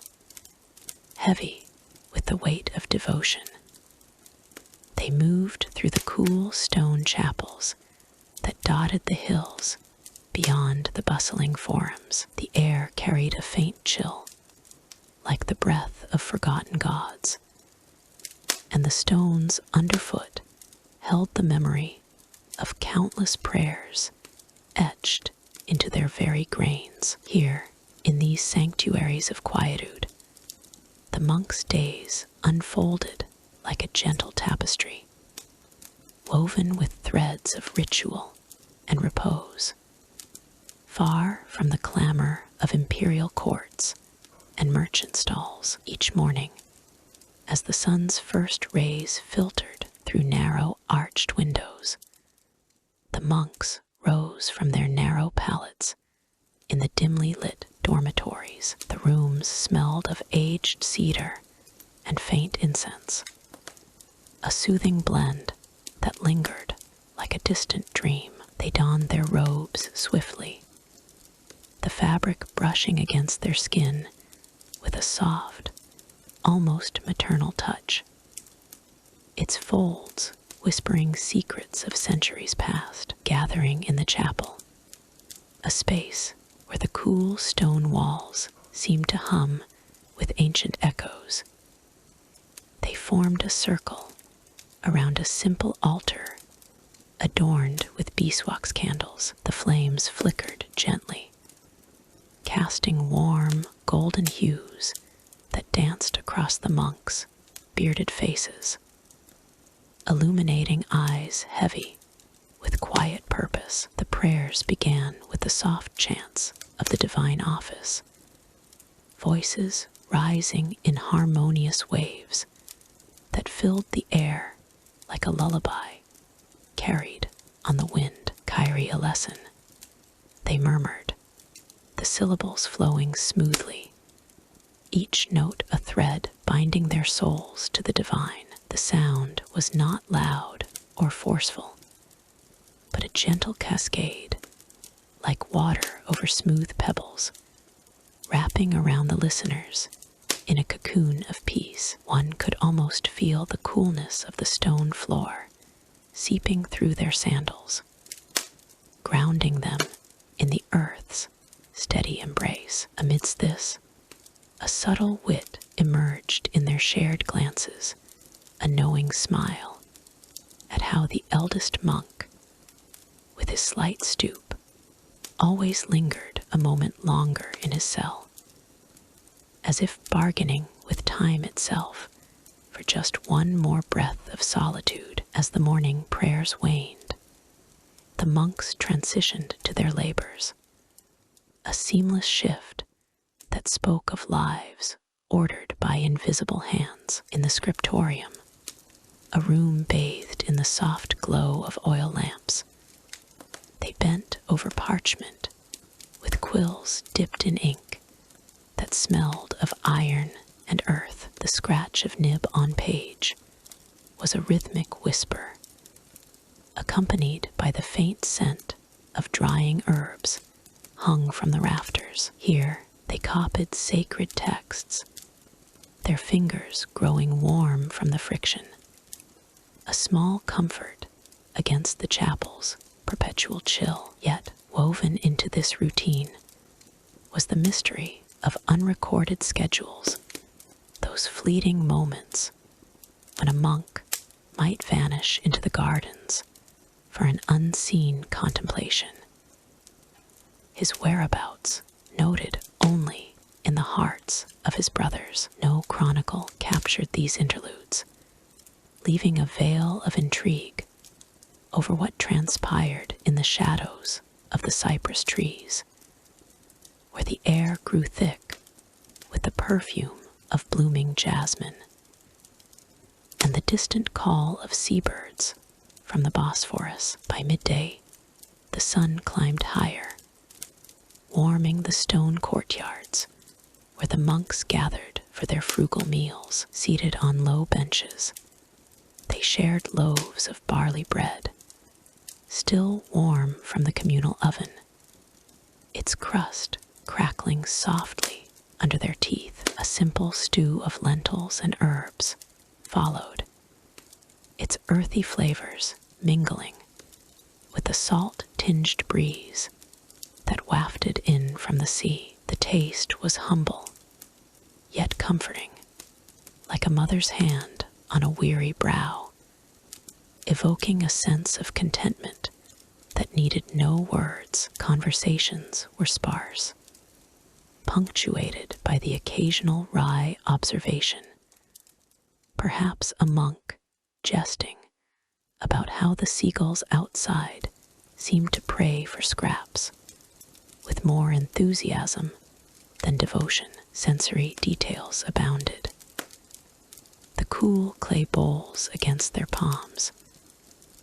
heavy with the weight of devotion. They moved through the cool stone chapels that dotted the hills beyond the bustling forums. The air carried a faint chill, like the breath of forgotten gods, and the stones underfoot held the memory of countless prayers etched into their very grains. Here, in these sanctuaries of quietude, the monks' days unfolded like a gentle tapestry, woven with threads of ritual and repose. Far from the clamor of imperial courts and merchant stalls, each morning, as the sun's first rays filtered through narrow arched windows, the monks rose from their narrow pallets in the dimly lit dormitories. The rooms smelled of aged cedar and faint incense, a soothing blend that lingered like a distant dream. They donned their robes swiftly, the fabric brushing against their skin with a soft, almost maternal touch, its folds whispering secrets of centuries past. Gathering in the chapel, a space where the cool stone walls seemed to hum with ancient echoes. They formed a circle around a simple altar adorned with beeswax candles. The flames flickered gently, casting warm, golden hues that danced across the monks' bearded faces, illuminating eyes heavy with quiet purpose. The prayers began with the soft chants of the divine office, voices rising in harmonious waves that filled the air like a lullaby carried on the wind. Kyrie a lesson, they murmured, the syllables flowing smoothly, each note a thread binding their souls to the divine. The sound was not loud or forceful, but a gentle cascade, like water over smooth pebbles, wrapping around the listeners in a cocoon of peace. One could almost feel the coolness of the stone floor seeping through their sandals, grounding them in the earth's steady embrace. Amidst this, a subtle wit emerged in their shared glances, a knowing smile at how the eldest monk, with his slight stoop, always lingered a moment longer in his cell, as if bargaining with time itself for just one more breath of solitude. As the morning prayers waned, the monks transitioned to their labors, a seamless shift that spoke of lives ordered by invisible hands. In the scriptorium, a room bathed in the soft glow of oil lamps, they bent over parchment with quills dipped in ink that smelled of iron and earth. The scratch of nib on page was a rhythmic whisper, accompanied by the faint scent of drying herbs hung from the rafters. Here they copied sacred texts, their fingers growing warm from the friction, a small comfort against the chapel's perpetual chill. Yet woven into this routine was the mystery of unrecorded schedules, those fleeting moments when a monk might vanish into the gardens for an unseen contemplation, his whereabouts noted only in the hearts of his brothers. No chronicle captured these interludes, leaving a veil of intrigue over what transpired in the shadows of the cypress trees, where the air grew thick with the perfume of blooming jasmine and the distant call of seabirds from the Bosphorus. By midday, the sun climbed higher, warming the stone courtyards where the monks gathered for their frugal meals. Seated on low benches, they shared loaves of barley bread, still warm from the communal oven, its crust crackling softly under their teeth. A simple stew of lentils and herbs followed, its earthy flavors mingling with the salt-tinged breeze that wafted in from the sea. The taste was humble, yet comforting, like a mother's hand on a weary brow, evoking a sense of contentment that needed no words. Conversations were sparse, punctuated by the occasional wry observation, perhaps a monk jesting about how the seagulls outside seemed to pray for scraps, with more enthusiasm than devotion. Sensory details abounded. The cool clay bowls against their palms,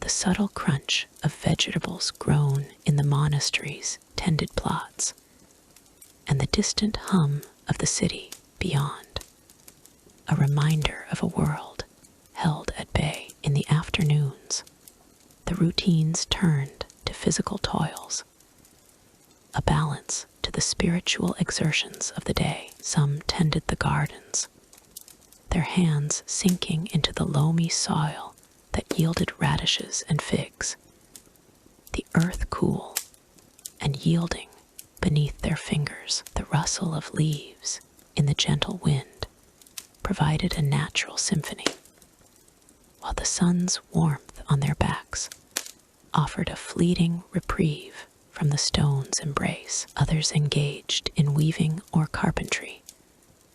the subtle crunch of vegetables grown in the monastery's tended plots, and the distant hum of the city beyond, a reminder of a world held at bay. In the afternoons, the routines turned to physical toils, a balance to the spiritual exertions of the day. Some tended the gardens, their hands sinking into the loamy soil that yielded radishes and figs, the earth cool and yielding beneath their fingers. The rustle of leaves in the gentle wind provided a natural symphony, while the sun's warmth on their backs offered a fleeting reprieve from the stone's embrace. Others engaged in weaving or carpentry,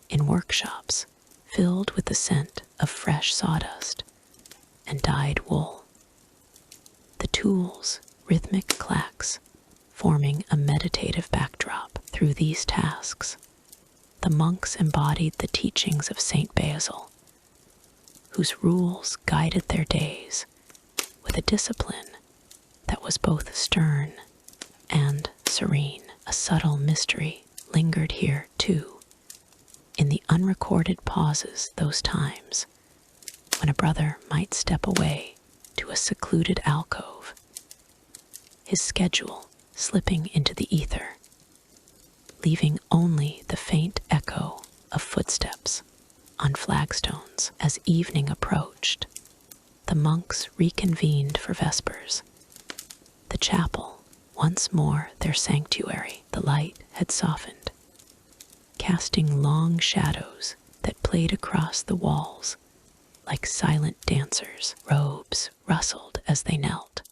in workshops filled with the scent of fresh sawdust and dyed wool. The tools' rhythmic clacks forming a meditative backdrop. Through these tasks, the monks embodied the teachings of Saint Basil, whose rules guided their days with a discipline that was both stern and serene. A subtle mystery lingered here, too, in the unrecorded pauses, those times when a brother might step away to a secluded alcove, his schedule slipping into the ether, leaving only the faint echo of footsteps on flagstones. As evening approached, the monks reconvened for vespers. The chapel, once more their sanctuary, the light had softened, casting long shadows that played across the walls like silent dancers. Robes rustled as they knelt,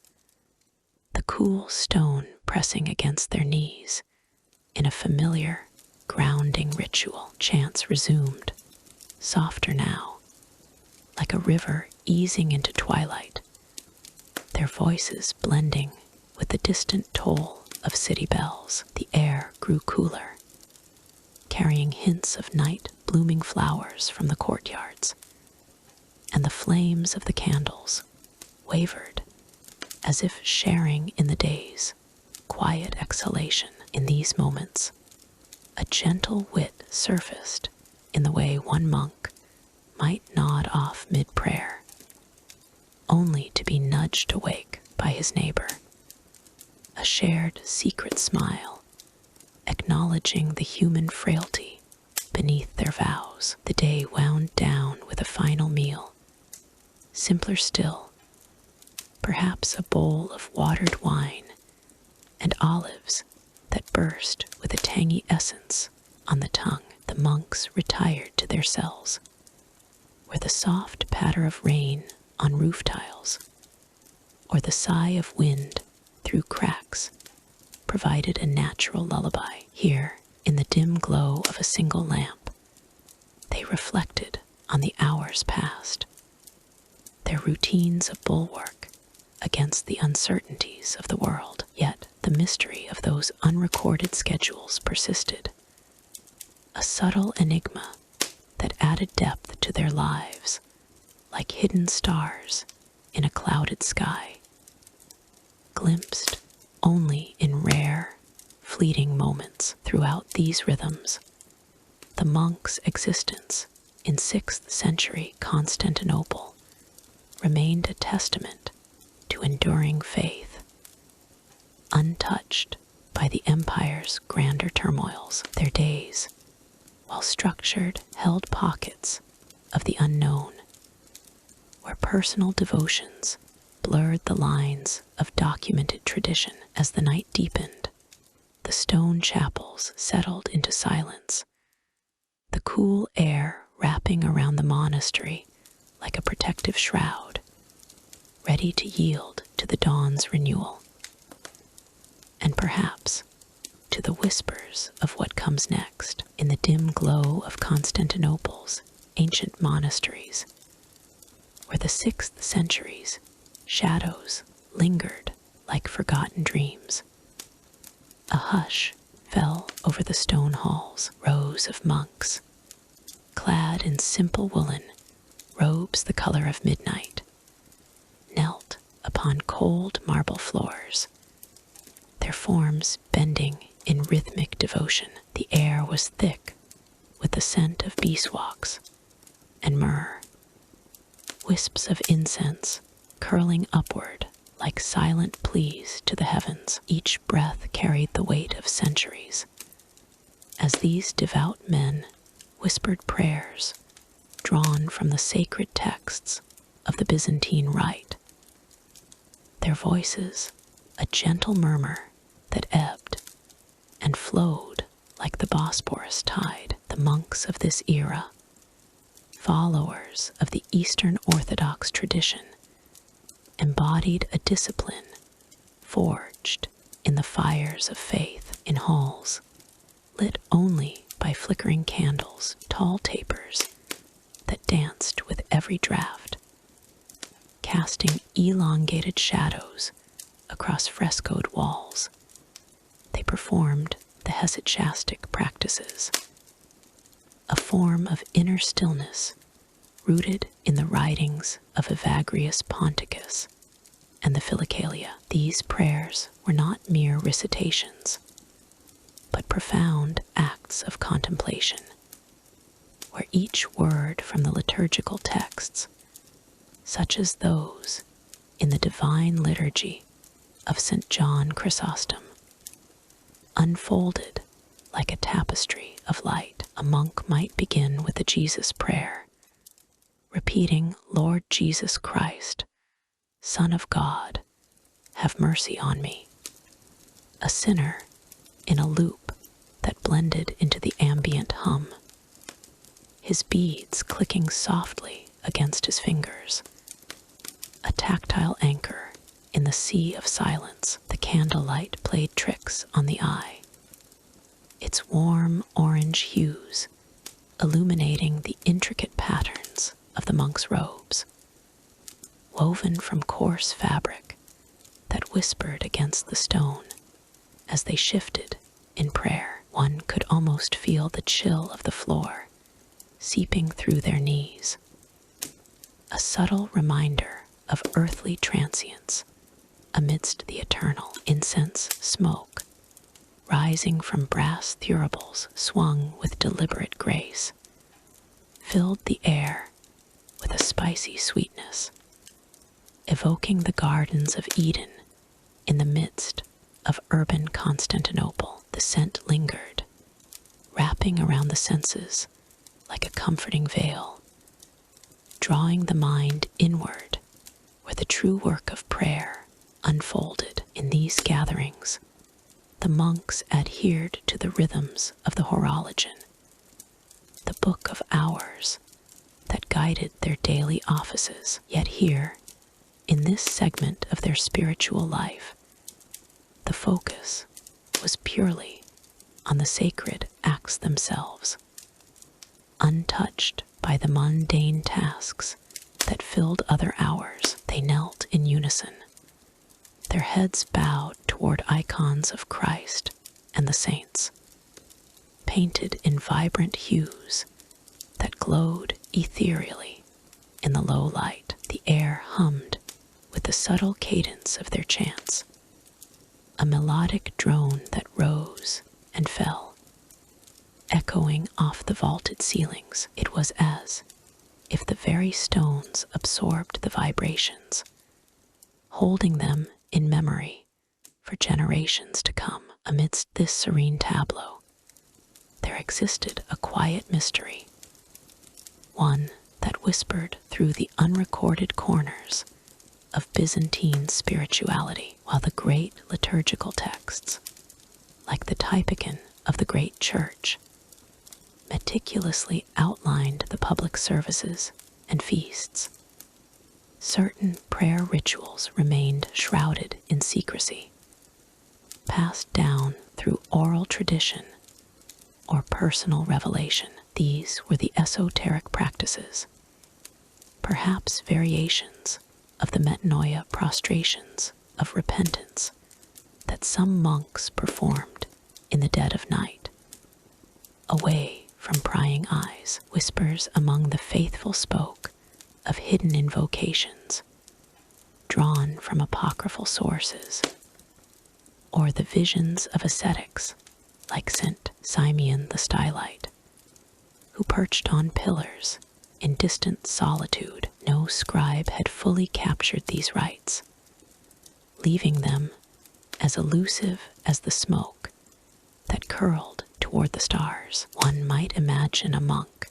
the cool stone pressing against their knees in a familiar, grounding ritual. Chants resumed, softer now, like a river easing into twilight, their voices blending with the distant toll of city bells. The air grew cooler, carrying hints of night-blooming flowers from the courtyards, and the flames of the candles wavered as if sharing in the day's quiet exhalation. In these moments, a gentle wit surfaced in the way one monk might nod off mid-prayer, only to be nudged awake by his neighbor. A shared secret smile, acknowledging the human frailty beneath their vows. The day wound down with a final meal, simpler still, perhaps a bowl of watered wine and olives that burst with a tangy essence on the tongue. The monks retired to their cells, where the soft patter of rain on roof tiles or the sigh of wind through cracks provided a natural lullaby. Here, in the dim glow of a single lamp, they reflected on the hours past, their routines a bulwark against the uncertainties of the world. Yet the mystery of those unrecorded schedules persisted, a subtle enigma that added depth to their lives, like hidden stars in a clouded sky, glimpsed only in rare, fleeting moments. Throughout these rhythms, the monk's existence in 6th century Constantinople remained a testament to enduring faith, untouched by the empire's grander turmoils. Their days, while structured, held pockets of the unknown, where personal devotions blurred the lines of documented tradition. As the night deepened, the stone chapels settled into silence, the cool air wrapping around the monastery like a protective shroud, ready to yield to the dawn's renewal, and perhaps to the whispers of what comes next. In the dim glow of Constantinople's ancient monasteries, where the 6th century's shadows lingered like forgotten dreams, a hush fell over the stone halls. Rows of monks, clad in simple woolen robes the color of midnight, knelt upon cold marble floors, their forms bending in rhythmic devotion. The air was thick with the scent of beeswax and myrrh, wisps of incense curling upward like silent pleas to the heavens. Each breath carried the weight of centuries, as these devout men whispered prayers drawn from the sacred texts of the Byzantine Rite, their voices a gentle murmur that ebbed and flowed like the Bosporus tide. The monks of this era, followers of the Eastern Orthodox tradition, embodied a discipline forged in the fires of faith. In halls lit only by flickering candles, tall tapers that danced with every draft, casting elongated shadows across frescoed walls, they performed the hesychastic practices, a form of inner stillness rooted in the writings of Evagrius Ponticus and the Philokalia. These prayers were not mere recitations, but profound acts of contemplation, where each word from the liturgical texts, such as those in the divine liturgy of St. John Chrysostom, unfolded like a tapestry of light. A monk might begin with the Jesus prayer, repeating, "Lord Jesus Christ, Son of God, have mercy on me," a sinner in a loop that blended into the ambient hum, his beads clicking softly against his fingers, a tactile anchor in the sea of silence. The candlelight played tricks on the eye, its warm orange hues illuminating the intricate patterns of the monk's robes, woven from coarse fabric that whispered against the stone as they shifted in prayer. One could almost feel the chill of the floor seeping through their knees, a subtle reminder of earthly transience amidst the eternal. Incense smoke, rising from brass thuribles swung with deliberate grace, filled the air with a spicy sweetness, evoking the gardens of Eden in the midst of urban Constantinople. The scent lingered, wrapping around the senses like a comforting veil, drawing the mind inward where the true work of prayer unfolded. In these gatherings, the monks adhered to the rhythms of the horologion, the book of hours that guided their daily offices. Yet here, in this segment of their spiritual life, the focus was purely on the sacred acts themselves, untouched by the mundane tasks that filled other hours. They knelt in unison, their heads bowed toward icons of Christ and the saints, painted in vibrant hues that glowed ethereally in the low light. The air hummed with the subtle cadence of their chants, a melodic drone that rose and fell, echoing off the vaulted ceilings. It was as if the very stones absorbed the vibrations, holding them in memory for generations to come. Amidst this serene tableau, there existed a quiet mystery, one that whispered through the unrecorded corners of Byzantine spirituality, while the great liturgical texts, like the Typicon of the great church, meticulously outlined the public services and feasts. Certain prayer rituals remained shrouded in secrecy, passed down through oral tradition or personal revelation. These were the esoteric practices, perhaps variations of the metanoia prostrations of repentance that some monks performed in the dead of night, away from prying eyes. Whispers among the faithful spoke of hidden invocations drawn from apocryphal sources, or the visions of ascetics like St. Simeon the Stylite, who perched on pillars in distant solitude. No scribe had fully captured these rites, leaving them as elusive as the smoke that curled toward the stars. One might imagine a monk,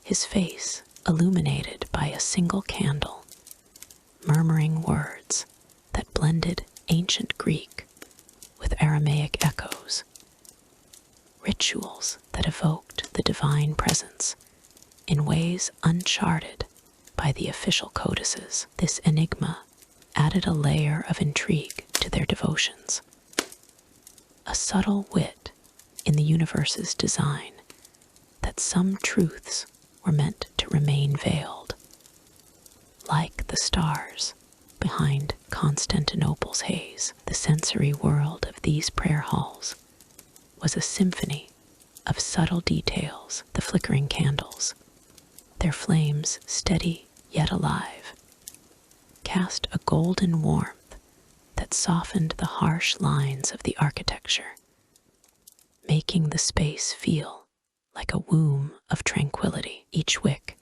his face illuminated by a single candle, murmuring words that blended ancient Greek with Aramaic echoes, rituals that evoked the divine presence in ways uncharted by the official codices. This enigma added a layer of intrigue to their devotions, a subtle wit in the universe's design that some truths were meant to remain veiled, like the stars behind Constantinople's haze. The sensory world of these prayer halls was a symphony of subtle details. The flickering candles, their flames steady yet alive, cast a golden warmth that softened the harsh lines of the architecture, making the space feel like a womb of tranquility. Each wick,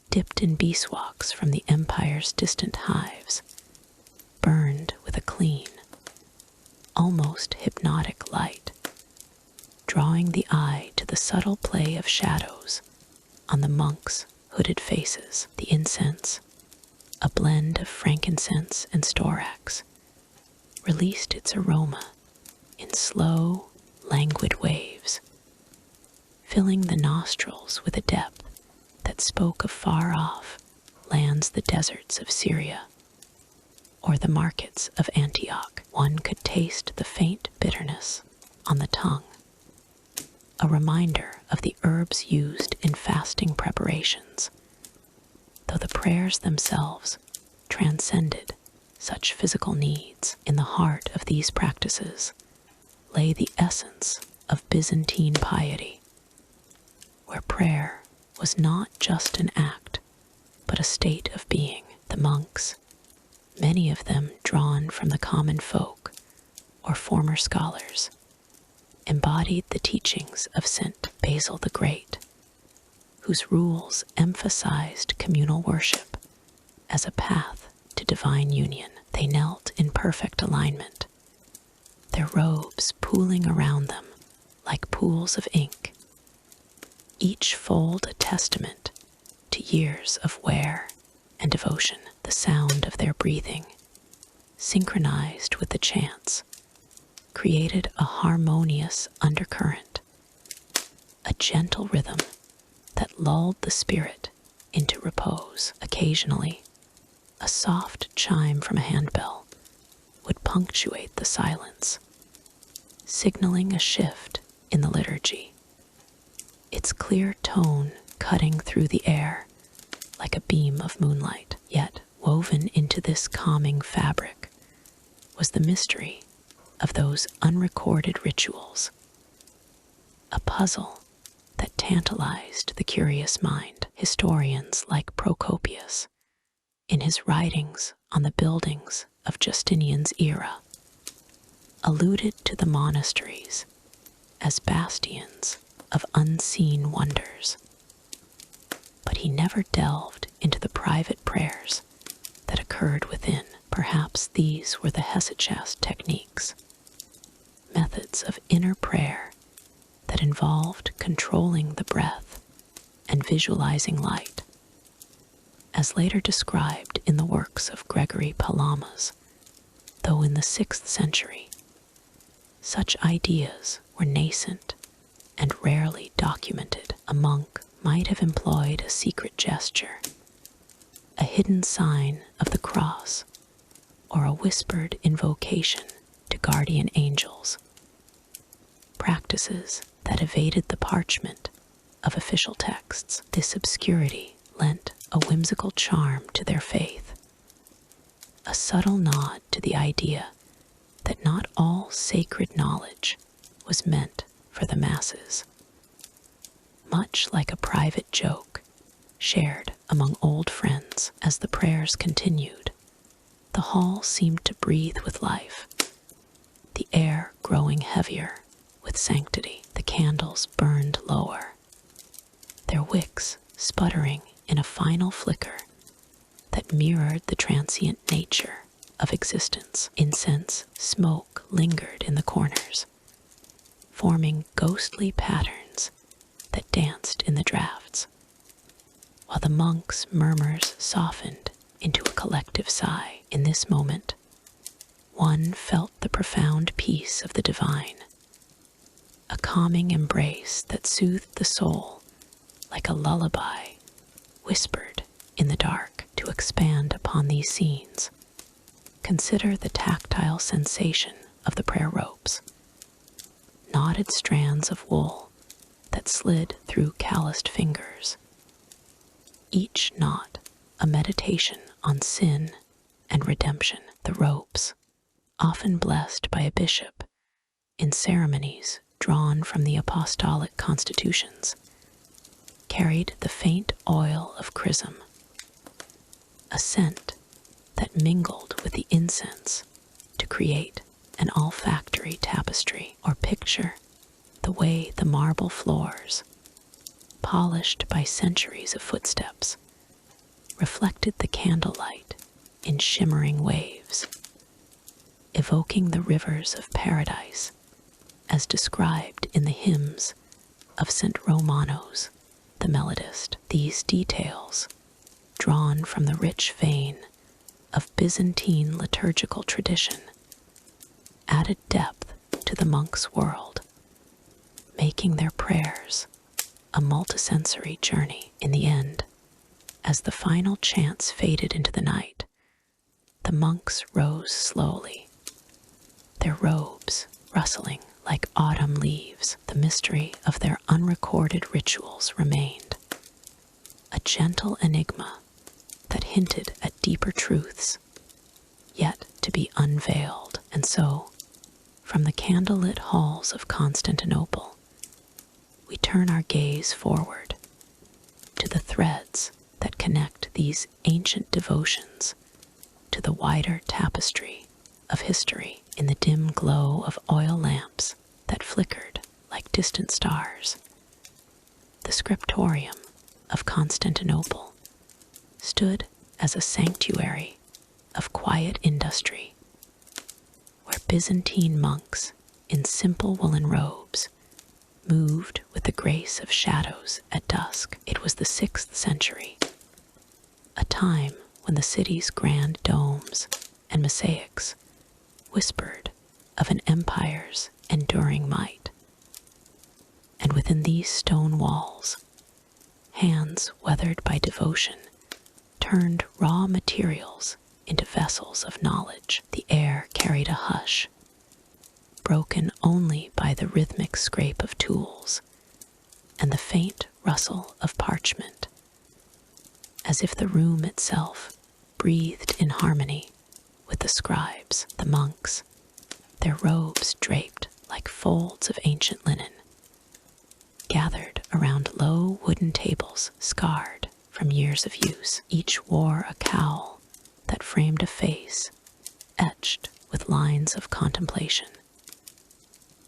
dipped in beeswax from the empire's distant hives, burned with a clean, almost hypnotic light, drawing the eye to the subtle play of shadows on the monks' hooded faces. The incense, a blend of frankincense and storax, released its aroma in slow, languid waves, filling the nostrils with a depth that spoke of far-off lands, the deserts of Syria, or the markets of Antioch. One could taste the faint bitterness on the tongue, a reminder of the herbs used in fasting preparations, though the prayers themselves transcended such physical needs. In the heart of these practices lay the essence of Byzantine piety, where prayer was not just an act, but a state of being. The monks, many of them drawn from the common folk or former scholars, embodied the teachings of St. Basil the Great, whose rules emphasized communal worship as a path to divine union. They knelt in perfect alignment, their robes pooling around them like pools of ink, each fold a testament to years of wear and devotion. The sound of their breathing, synchronized with the chants, created a harmonious undercurrent, a gentle rhythm that lulled the spirit into repose. Occasionally, a soft chime from a handbell would punctuate the silence, signaling a shift in the liturgy, its clear tone cutting through the air like a beam of moonlight. Yet, woven into this calming fabric was the mystery of those unrecorded rituals, a puzzle that tantalized the curious mind. Historians like Procopius, in his writings on the buildings of Justinian's era, alluded to the monasteries as bastions of unseen wonders. But he never delved into the private prayers that occurred within. Perhaps these were the hesychast techniques, methods of inner prayer that involved controlling the breath and visualizing light, as later described in the works of Gregory Palamas. Though in the 6th century, such ideas were nascent and rarely documented. A monk might have employed a secret gesture, a hidden sign of the cross, or a whispered invocation to guardian angels, practices that evaded the parchment of official texts. This obscurity lent a whimsical charm to their faith, a subtle nod to the idea that not all sacred knowledge was meant for the masses. Much like a private joke shared among old friends. As the prayers continued, the hall seemed to breathe with life, the air growing heavier with sanctity. The candles burned lower, their wicks sputtering in a final flicker that mirrored the transient nature of existence. Incense smoke lingered in the corners, forming ghostly patterns that danced in the drafts, while the monks' murmurs softened into a collective sigh. In this moment, one felt the profound peace of the divine, a calming embrace that soothed the soul like a lullaby whispered in the dark. To expand upon these scenes, consider the tactile sensation of the prayer ropes, knotted strands of wool that slid through calloused fingers, each knot a meditation on sin and redemption. The ropes, often blessed by a bishop in ceremonies drawn from the apostolic constitutions, carried the faint oil of chrism, a scent that mingled with the incense to create an olfactory tapestry. Or picture the way the marble floors, polished by centuries of footsteps, reflected the candlelight in shimmering waves, evoking the rivers of paradise as described in the hymns of St. Romanos, the melodist. These details, drawn from the rich vein of Byzantine liturgical tradition, added depth to the monks' world, making their prayers a multisensory journey. In the end, as the final chants faded into the night, the monks rose slowly, their robes rustling like autumn leaves. The mystery of their unrecorded rituals remained, a gentle enigma that hinted at deeper truths yet to be unveiled. And so, from the candlelit halls of Constantinople, we turn our gaze forward to the threads that connect these ancient devotions to the wider tapestry of history. In the dim glow of oil lamps that flickered like distant stars, the scriptorium of Constantinople stood as a sanctuary of quiet industry, where Byzantine monks in simple woolen robes moved with the grace of shadows at dusk. It was the 6th century, a time when the city's grand domes and mosaics whispered of an empire's enduring might. And within these stone walls, hands weathered by devotion turned raw materials into vessels of knowledge. The air carried a hush, broken only by the rhythmic scrape of tools and the faint rustle of parchment, as if the room itself breathed in harmony with the scribes. The monks, their robes draped like folds of ancient linen, gathered around low wooden tables scarred from years of use. Each wore a cowl that framed a face etched with lines of contemplation.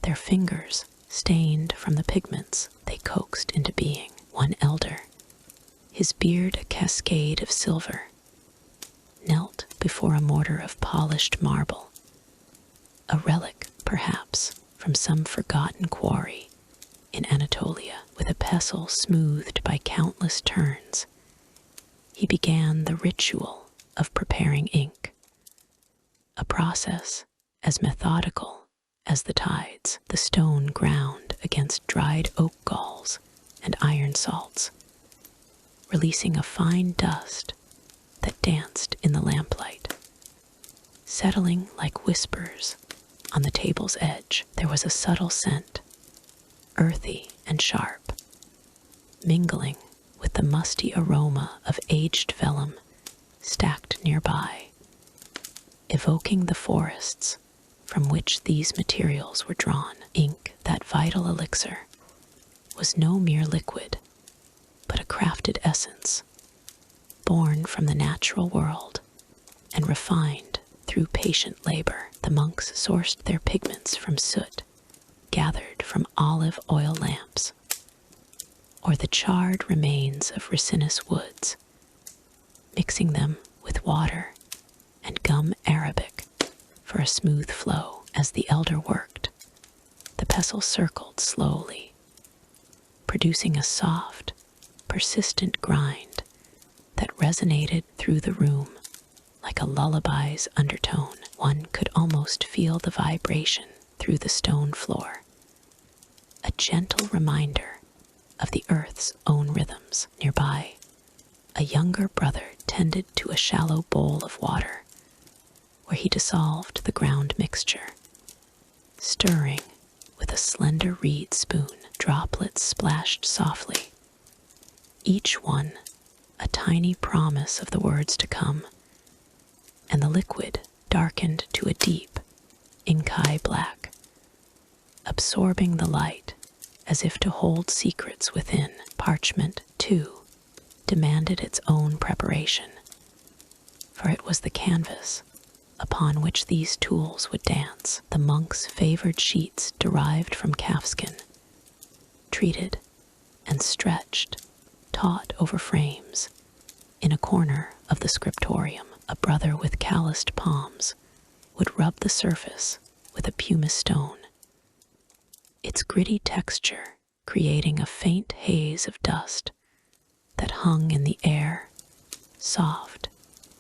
Their fingers stained from the pigments they coaxed into being. One elder, his beard a cascade of silver, knelt before a mortar of polished marble, a relic, perhaps, from some forgotten quarry in Anatolia. With a pestle smoothed by countless turns, he began the ritual of preparing ink, a process as methodical as the tides. The stone ground against dried oak galls and iron salts, releasing a fine dust that danced in the lamplight. Settling like whispers on the table's edge, there was a subtle scent, earthy and sharp, mingling with the musty aroma of aged vellum stacked nearby, evoking the forests from which these materials were drawn. Ink, that vital elixir, was no mere liquid, but a crafted essence, born from the natural world and refined through patient labor. The monks sourced their pigments from soot gathered from olive oil lamps, or the charred remains of resinous woods, mixing them with water and gum arabic for a smooth flow. As the elder worked, the pestle circled slowly, producing a soft, persistent grind that resonated through the room like a lullaby's undertone. One could almost feel the vibration through the stone floor, a gentle reminder of the earth's own rhythms. Nearby, a younger brother tended to a shallow bowl of water where he dissolved the ground mixture, stirring with a slender reed spoon. Droplets splashed softly, each one a tiny promise of the words to come, and the liquid darkened to a deep, ink-eye black, absorbing the light as if to hold secrets within. Parchment, too, demanded its own preparation, for it was the canvas upon which these tools would dance. The monks favored sheets derived from calfskin, treated and stretched, taut over frames. In a corner of the scriptorium, a brother with calloused palms would rub the surface with a pumice stone, its gritty texture creating a faint haze of dust that hung in the air, soft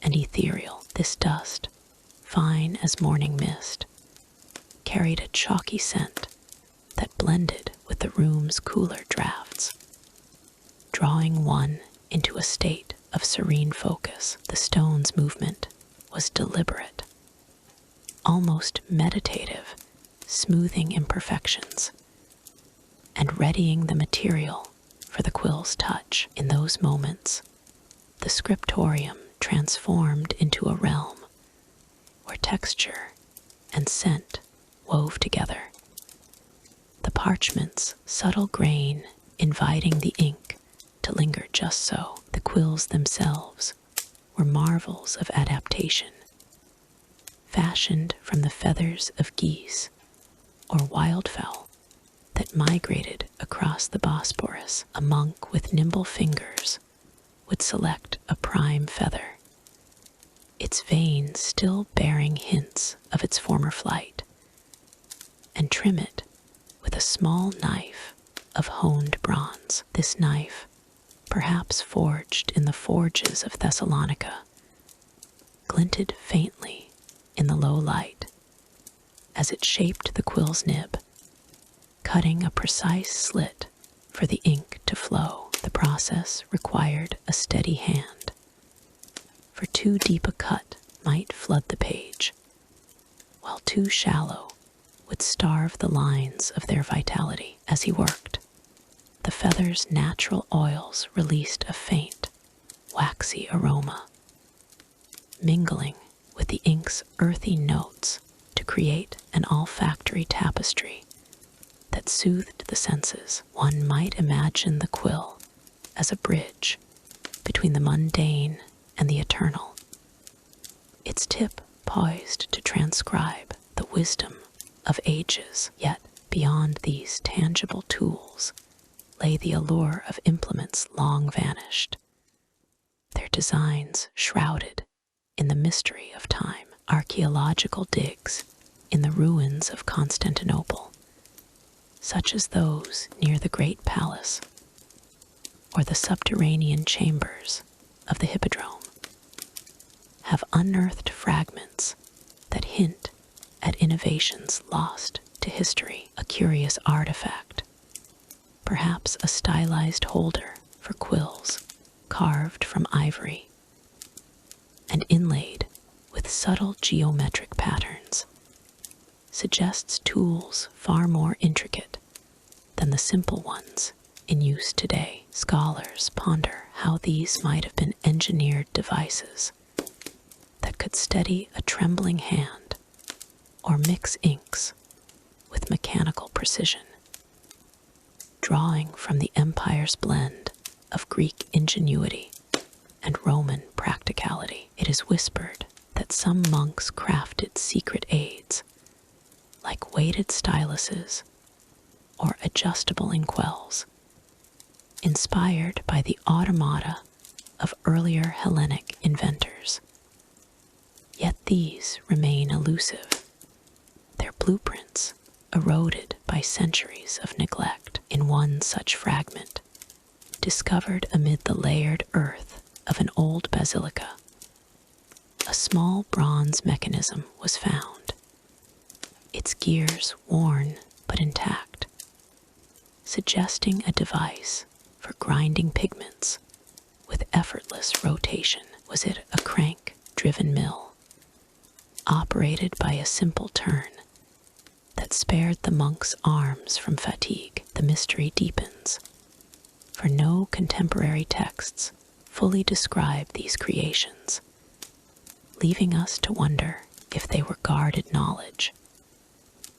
and ethereal. This dust, fine as morning mist, carried a chalky scent that blended with the room's cooler drafts, drawing one into a state of serene focus. The stone's movement was deliberate, almost meditative, smoothing imperfections and readying the material for the quill's touch. In those moments, the scriptorium transformed into a realm where texture and scent wove together, the parchment's subtle grain inviting the ink to linger just so. The quills themselves were marvels of adaptation, fashioned from the feathers of geese or wildfowl that migrated across the Bosporus. A monk with nimble fingers would select a prime feather, its veins still bearing hints of its former flight, and trim it with a small knife of honed bronze. This knife, perhaps forged in the forges of Thessalonica, glinted faintly in the low light as it shaped the quill's nib, cutting a precise slit for the ink to flow. The process required a steady hand, for too deep a cut might flood the page, while too shallow would starve the lines of their vitality. As he worked, the feather's natural oils released a faint, waxy aroma, mingling with the ink's earthy notes to create an olfactory tapestry that soothed the senses. One might imagine the quill as a bridge between the mundane and the eternal, its tip poised to transcribe the wisdom of ages. Yet beyond these tangible tools lay the allure of implements long vanished, their designs shrouded in the mystery of time. Archaeological digs in the ruins of Constantinople, such as those near the Great Palace, or the subterranean chambers of the Hippodrome, have unearthed fragments that hint at innovations lost to history. A curious artifact, perhaps a stylized holder for quills carved from ivory and inlaid with subtle geometric patterns, suggests tools far more intricate than the simple ones in use today. Scholars ponder how these might have been engineered devices that could steady a trembling hand or mix inks with mechanical precision, drawing from the empire's blend of Greek ingenuity and Roman practicality. It is whispered that some monks crafted secret aids, like weighted styluses or adjustable inkwells, inspired by the automata of earlier Hellenic inventors. Yet these remain elusive, their blueprints eroded by centuries of neglect. In one such fragment, discovered amid the layered earth of an old basilica, a small bronze mechanism was found, its gears worn but intact, suggesting a device for grinding pigments with effortless rotation. Was it a crank-driven mill, operated by a simple turn that spared the monk's arms from fatigue? The mystery deepens, for no contemporary texts fully describe these creations, leaving us to wonder if they were guarded knowledge,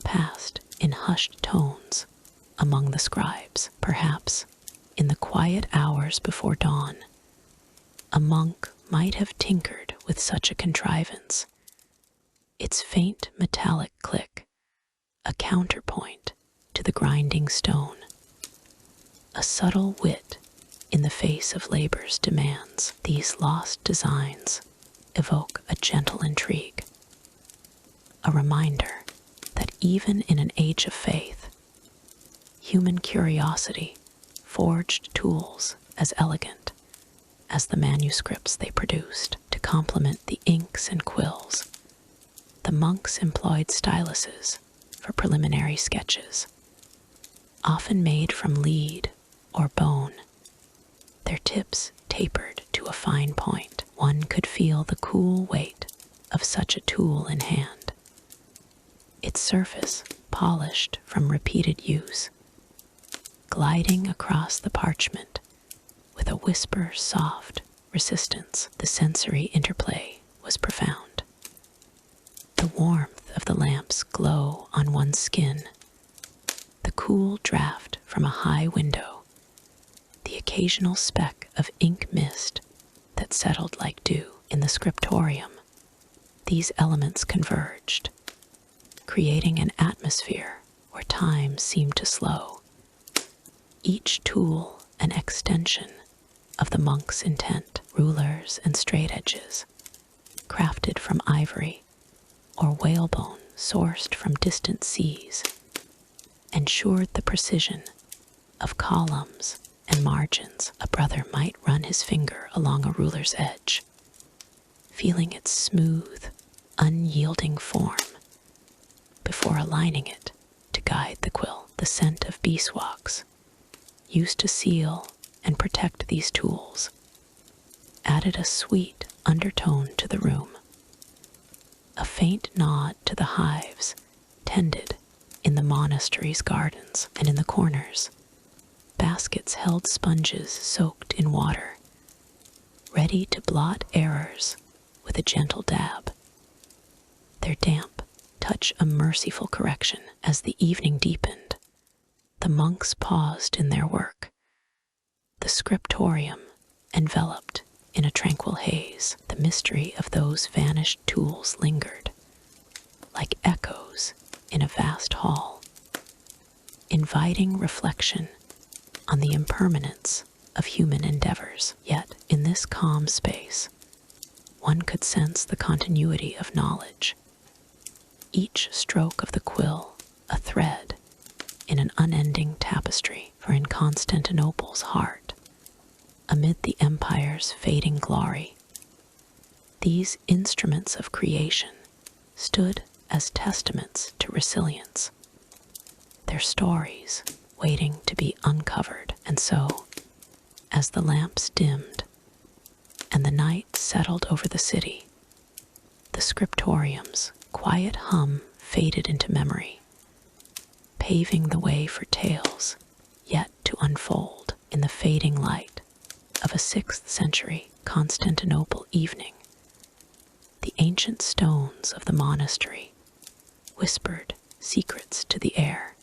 passed in hushed tones among the scribes. Perhaps, in the quiet hours before dawn, a monk might have tinkered with such a contrivance, its faint metallic click a counterpoint to the grinding stone, a subtle wit in the face of labor's demands. These lost designs evoke a gentle intrigue, a reminder that even in an age of faith, human curiosity forged tools as elegant as the manuscripts they produced. To complement the inks and quills, the monks employed styluses for preliminary sketches, often made from lead or bone, their tips tapered to a fine point. One could feel the cool weight of such a tool in hand, its surface polished from repeated use, gliding across the parchment with a whisper soft resistance. The sensory interplay was profound. The warmth of the lamp's glow on one's skin, the cool draft from a high window, the occasional speck of ink mist that settled like dew in the scriptorium. These elements converged, creating an atmosphere where time seemed to slow, each tool an extension of the monk's intent. Rulers and straightedges, crafted from ivory or whalebone sourced from distant seas, ensured the precision of columns and margins. A brother might run his finger along a ruler's edge, feeling its smooth, unyielding form before aligning it to guide the quill. The scent of beeswax, used to seal and protect these tools, added a sweet undertone to the room, a faint nod to the hives tended in the monastery's gardens. And in the corners, baskets held sponges soaked in water, ready to blot errors with a gentle dab, their damp touch a merciful correction. As the evening deepened, The monks paused in their work, the scriptorium enveloped in a tranquil haze. The mystery of those vanished tools lingered, like echoes in a vast hall, inviting reflection on the impermanence of human endeavors. Yet, in this calm space, one could sense the continuity of knowledge, each stroke of the quill a thread in an unending tapestry. For in Constantinople's heart, amid the empire's fading glory, these instruments of creation stood as testaments to resilience, their stories waiting to be uncovered. And so, as the lamps dimmed and the night settled over the city, the scriptorium's quiet hum faded into memory, paving the way for tales yet to unfold. In the fading light of a 6th century Constantinople evening, the ancient stones of the monastery whispered secrets to the air,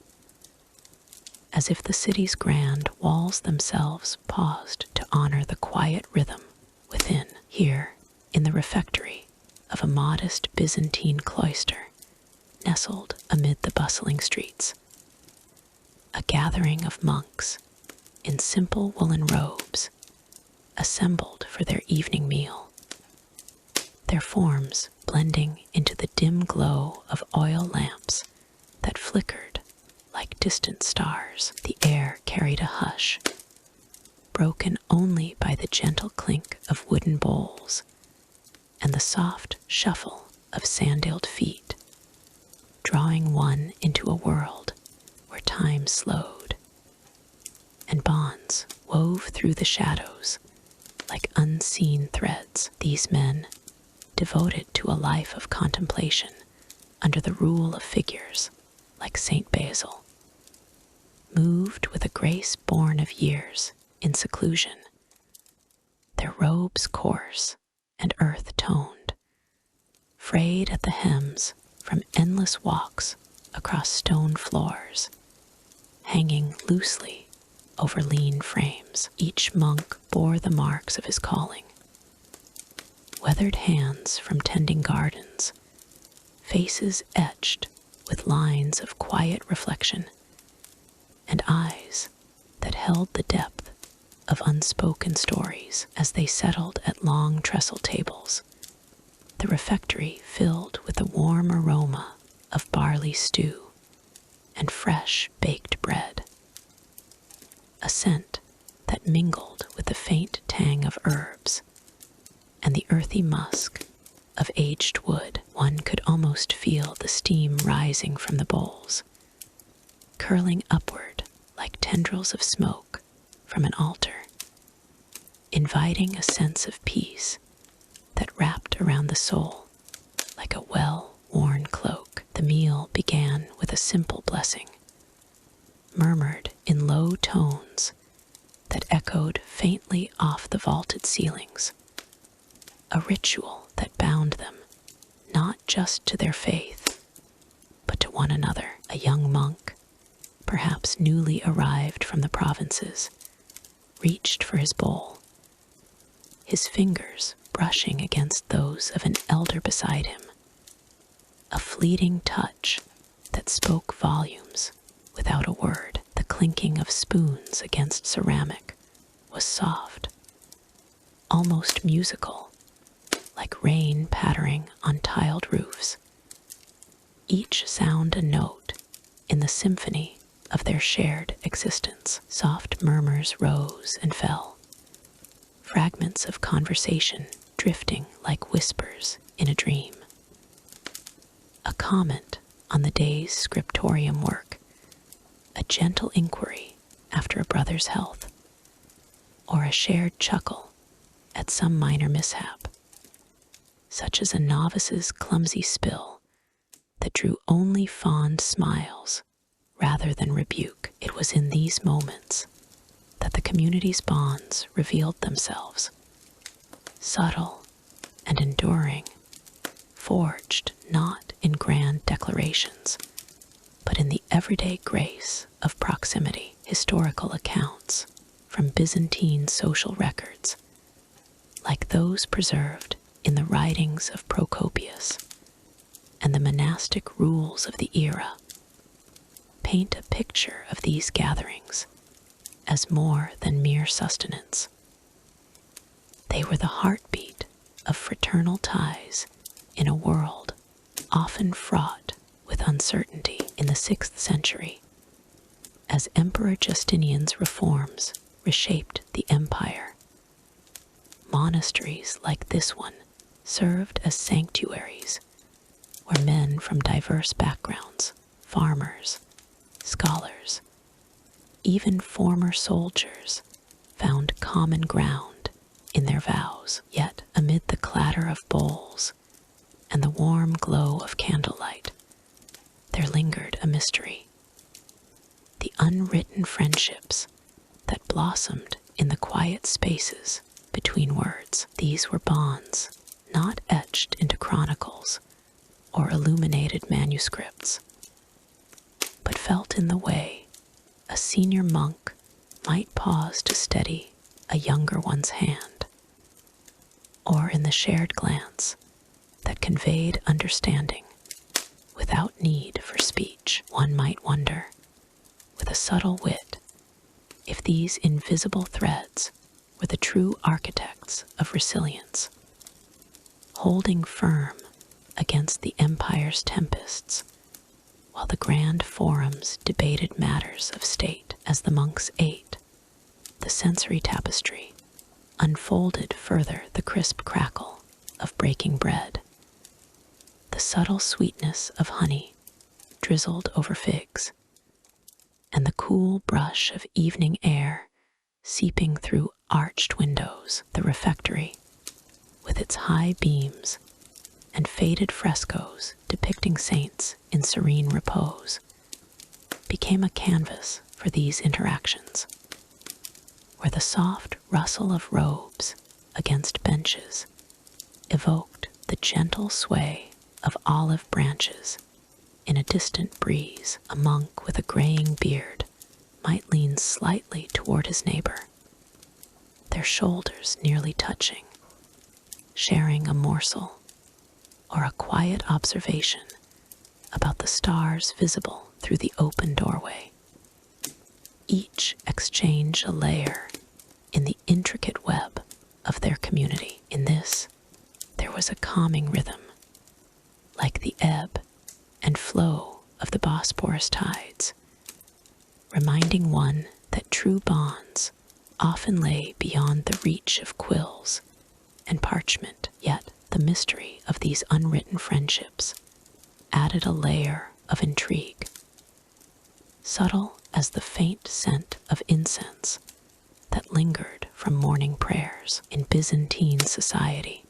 as if the city's grand walls themselves paused to honor the quiet rhythm within. Here, in the refectory of a modest Byzantine cloister nestled amid the bustling streets, a gathering of monks in simple woolen robes assembled for their evening meal, their forms blending into the dim glow of oil lamps that flickered like distant stars. The air carried a hush, broken only by the gentle clink of wooden bowls and the soft shuffle of sandaled feet, drawing one into a world where time slowed and bonds wove through the shadows like unseen threads. These men, devoted to a life of contemplation under the rule of figures like Saint Basil, moved with a grace born of years in seclusion, their robes coarse and earth-toned, frayed at the hems from endless walks across stone floors, hanging loosely over lean frames. Each monk bore the marks of his calling, weathered hands from tending gardens, faces etched with lines of quiet reflection, and eyes that held the depth of unspoken stories. As they settled at long trestle tables, the refectory filled with the warm aroma of barley stew and fresh baked bread, a scent that mingled with the faint tang of herbs and the earthy musk of aged wood. One could almost feel the steam rising from the bowls, curling upward like tendrils of smoke from an altar, inviting a sense of peace that wrapped around the soul like a well-worn cloak. The meal began with a simple blessing, murmured in low tones that echoed faintly off the vaulted ceilings, a ritual that bound them not just to their faith, but to one another. A young monk, perhaps newly arrived from the provinces, reached for his bowl, his fingers brushing against those of an elder beside him, a fleeting touch that spoke volumes without a word. The clinking of spoons against ceramic was soft, almost musical, like rain pattering on tiled roofs, each sound a note in the symphony of their shared existence. Soft murmurs rose and fell, fragments of conversation drifting like whispers in a dream. A comment on the day's scriptorium work, a gentle inquiry after a brother's health, or a shared chuckle at some minor mishap, such as a novice's clumsy spill that drew only fond smiles rather than rebuke. It was in these moments that the community's bonds revealed themselves, subtle and enduring, forged not in grand declarations, but in the everyday grace of proximity. Historical accounts from Byzantine social records, like those preserved in the writings of Procopius and the monastic rules of the era, paint a picture of these gatherings as more than mere sustenance. They were the heartbeat of fraternal ties in a world often fraught with uncertainty. In the 6th century, as Emperor Justinian's reforms reshaped the empire, monasteries like this one served as sanctuaries where men from diverse backgrounds, farmers, scholars, even former soldiers, found common ground in their vows. Yet, amid the clatter of bowls and the warm glow of candlelight, there lingered a mystery. The unwritten friendships that blossomed in the quiet spaces between words. These were bonds not etched into chronicles or illuminated manuscripts, but felt in the way a senior monk might pause to steady a younger one's hand, or in the shared glance that conveyed understanding without need for speech. One might wonder, with a subtle wit, if these invisible threads were the true architects of resilience, holding firm against the empire's tempests, while the grand forums debated matters of state. As the monks ate, the sensory tapestry unfolded further the crisp crackle of breaking bread, the subtle sweetness of honey drizzled over figs, and the cool brush of evening air seeping through arched windows. The refectory, with its high beams and faded frescoes depicting saints in serene repose, became a canvas for these interactions, where the soft rustle of robes against benches evoked the gentle sway of olive branches in a distant breeze. A monk with a graying beard might lean slightly toward his neighbor, their shoulders nearly touching, sharing a morsel or a quiet observation about the stars visible through the open doorway. Each exchange a layer in the intricate web of their community. In this, there was a calming rhythm, like the ebb and flow of the Bosporus tides, reminding one that true bonds often lay beyond the reach of quills and parchment. Yet the mystery of these unwritten friendships added a layer of intrigue, subtle as the faint scent of incense that lingered from morning prayers. In Byzantine society,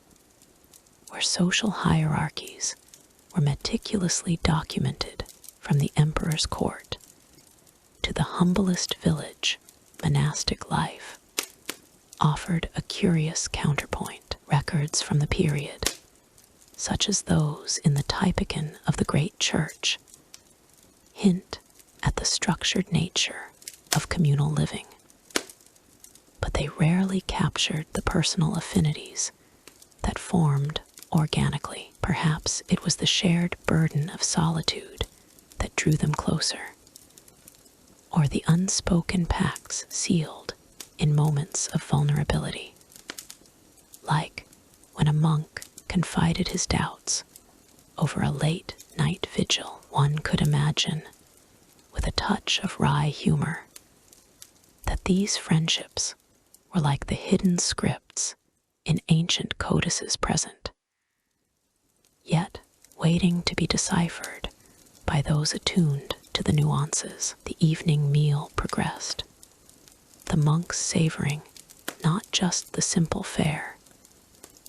where social hierarchies were meticulously documented from the emperor's court to the humblest village, monastic life offered a curious counterpoint. Records from the period, such as those in the Typicon of the great church, hint at the structured nature of communal living, but they rarely captured the personal affinities that formed organically. Perhaps it was the shared burden of solitude that drew them closer, or the unspoken pacts sealed in moments of vulnerability, like when a monk confided his doubts over a late night vigil. One could imagine, with a touch of wry humor, that these friendships were like the hidden scripts in ancient codices present, yet waiting to be deciphered by those attuned to the nuances. The evening meal progressed, the monks savoring not just the simple fare,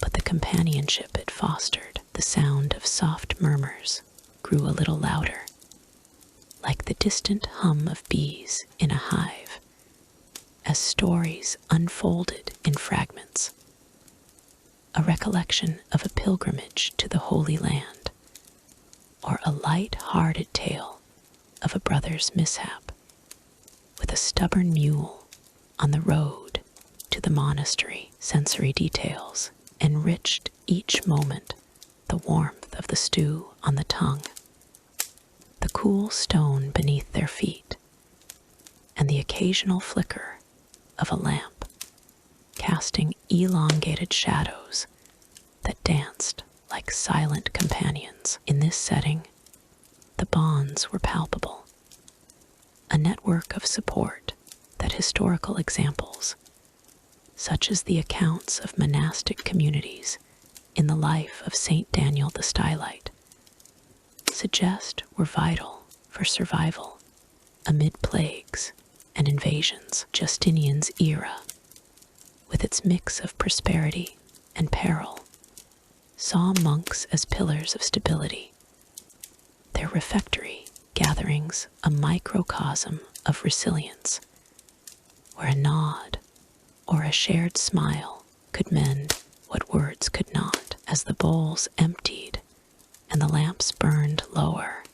but the companionship it fostered. The sound of soft murmurs grew a little louder, like the distant hum of bees in a hive, as stories unfolded in fragments. A recollection of a pilgrimage to the Holy Land, or a light-hearted tale of a brother's mishap, with a stubborn mule on the road to the monastery. Sensory details enriched each moment, the warmth of the stew on the tongue, the cool stone beneath their feet, and the occasional flicker of a lamp, casting elongated shadows that danced like silent companions. In this setting, the bonds were palpable, a network of support that historical examples, such as the accounts of monastic communities in the life of Saint Daniel the Stylite, suggest were vital for survival amid plagues and invasions. Justinian's era, with its mix of prosperity and peril, saw monks as pillars of stability, their refectory gatherings a microcosm of resilience, where a nod or a shared smile could mend what words could not. As the bowls emptied and the lamps burned lower,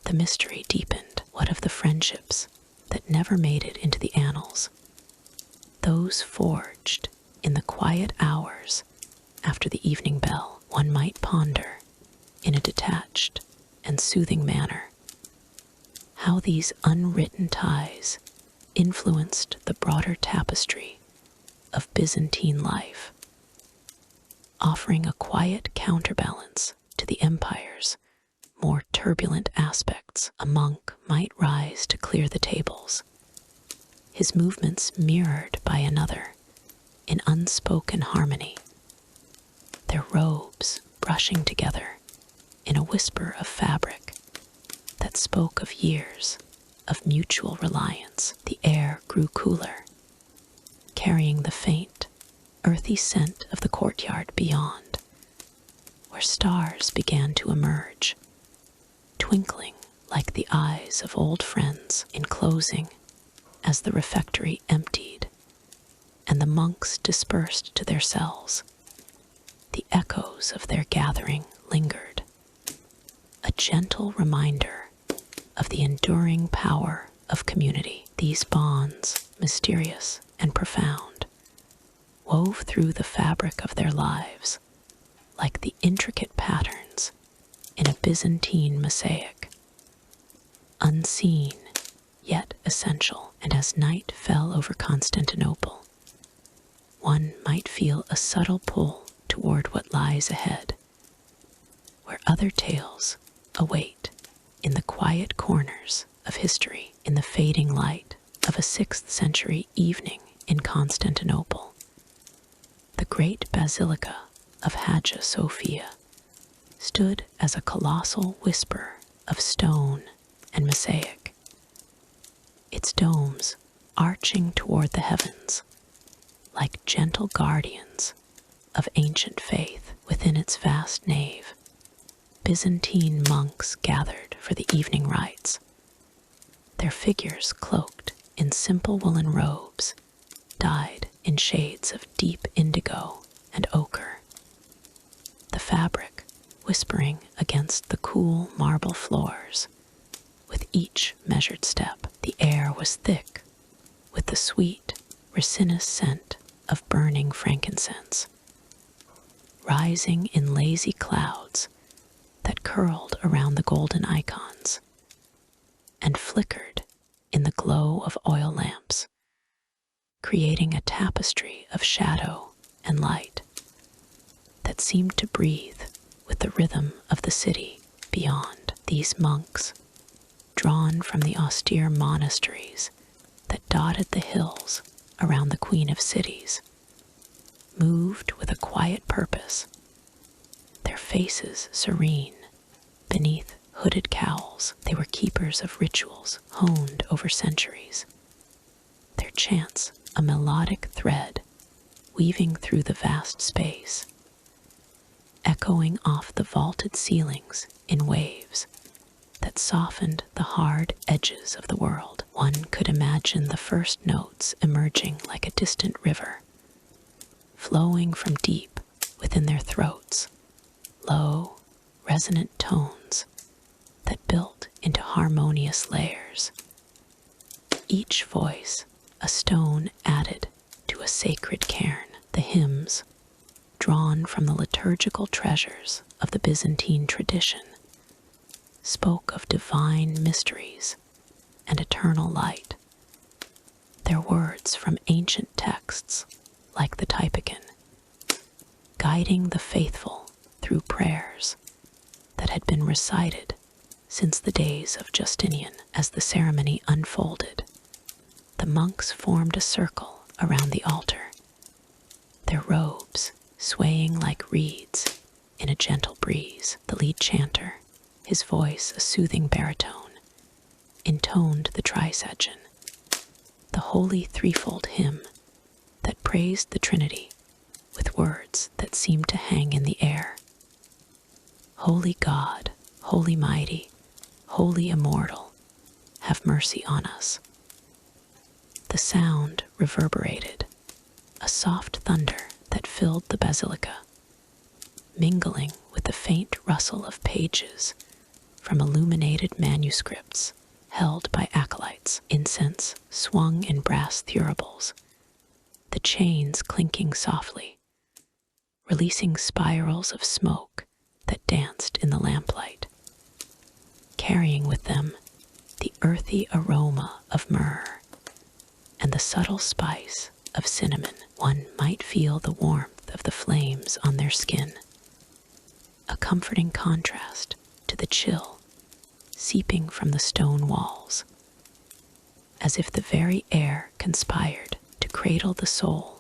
the mystery deepened. What of the friendships that never made it into the annals? Those forged in the quiet hours after the evening bell. One might ponder, in a detached and soothing manner, how these unwritten ties influenced the broader tapestry of Byzantine life, offering a quiet counterbalance to the empire's more turbulent aspects. A monk might rise to clear the tables, his movements mirrored by another in unspoken harmony, their robes brushing together in a whisper of fabric that spoke of years of mutual reliance. The air grew cooler, carrying the faint, earthy scent of the courtyard beyond, where stars began to emerge, twinkling like the eyes of old friends. In closing, as the refectory emptied and the monks dispersed to their cells, the echoes of their gathering lingered, a gentle reminder of the enduring power of community. These bonds, mysterious and profound, wove through the fabric of their lives like the intricate patterns in a Byzantine mosaic, unseen yet essential. And as night fell over Constantinople, one might feel a subtle pull toward what lies ahead, where other tales await in the quiet corners of history. In the fading light of a 6th century evening in Constantinople, the great basilica of Hagia Sophia stood as a colossal whisper of stone and mosaic, its domes arching toward the heavens like gentle guardians of ancient faith. Within its vast nave, Byzantine monks gathered for the evening rites, their figures cloaked in simple woolen robes dyed in shades of deep indigo and ochre, the fabric whispering against the cool marble floors with each measured step. The air was thick with the sweet, resinous scent of burning frankincense, rising in lazy clouds that curled around the golden icons and flickered in the glow of oil lamps, creating a tapestry of shadow and light that seemed to breathe with the rhythm of the city beyond. These monks, drawn from the austere monasteries that dotted the hills around the Queen of Cities, moved with a quiet purpose, their faces serene beneath hooded cowls. They were keepers of rituals honed over centuries, their chants a melodic thread weaving through the vast space, echoing off the vaulted ceilings in waves that softened the hard edges of the world. One could imagine the first notes emerging like a distant river, flowing from deep within their throats, low, resonant tones that built into harmonious layers, each voice a stone added to a sacred cairn. The hymns, drawn from the liturgical treasures of the Byzantine tradition, spoke of divine mysteries and eternal light. Their words from ancient texts, like the Typicon, guiding the faithful through prayers that had been recited since the days of Justinian. As the ceremony unfolded, the monks formed a circle around the altar, their robes swaying like reeds in a gentle breeze. The lead chanter, his voice a soothing baritone, intoned the trisagion, the holy threefold hymn that praised the Trinity with words that seemed to hang in the air. Holy God, holy mighty, holy immortal, have mercy on us. The sound reverberated, a soft thunder that filled the basilica, mingling with the faint rustle of pages from illuminated manuscripts held by acolytes. Incense swung in brass thuribles, the chains clinking softly, releasing spirals of smoke that danced in the lamplight, carrying with them the earthy aroma of myrrh and the subtle spice of cinnamon. One might feel the warmth of the flames on their skin, a comforting contrast to the chill seeping from the stone walls, as if the very air conspired to cradle the soul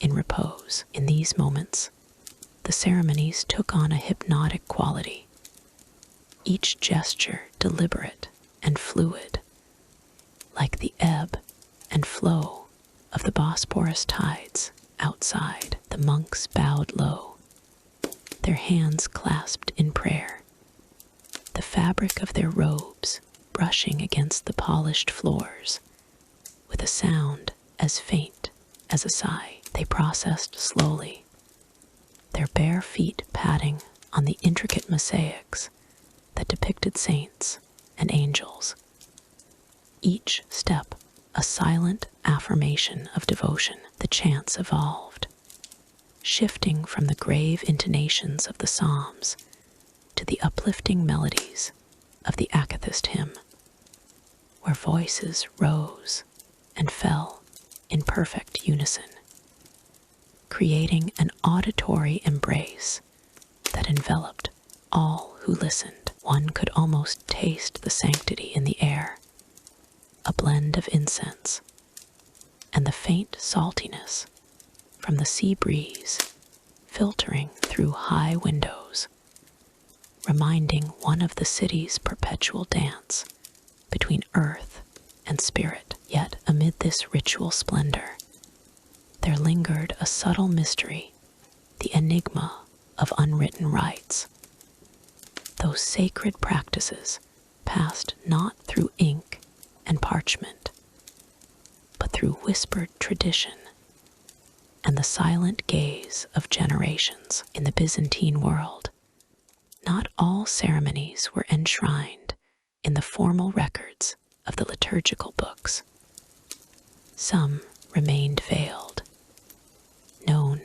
in repose. In these moments, the ceremonies took on a hypnotic quality, each gesture deliberate and fluid, like the ebb and flow of the Bosporus tides outside. The monks bowed low, their hands clasped in prayer, the fabric of their robes brushing against the polished floors with a sound as faint as a sigh. They processed slowly, their bare feet padding on the intricate mosaics that depicted saints and angels, each step a silent affirmation of devotion. The chants evolved, shifting from the grave intonations of the psalms to the uplifting melodies of the akathist hymn, where voices rose and fell in perfect unison, creating an auditory embrace that enveloped all who listened. One could almost taste the sanctity in the air, a blend of incense and the faint saltiness from the sea breeze filtering through high windows, reminding one of the city's perpetual dance between earth and spirit. Yet amid this ritual splendor, there lingered a subtle mystery, the enigma of unwritten rites. Those sacred practices passed not through ink and parchment, but through whispered tradition and the silent gaze of generations. In the Byzantine world, not all ceremonies were enshrined in the formal records of the liturgical books. Some remained veiled, known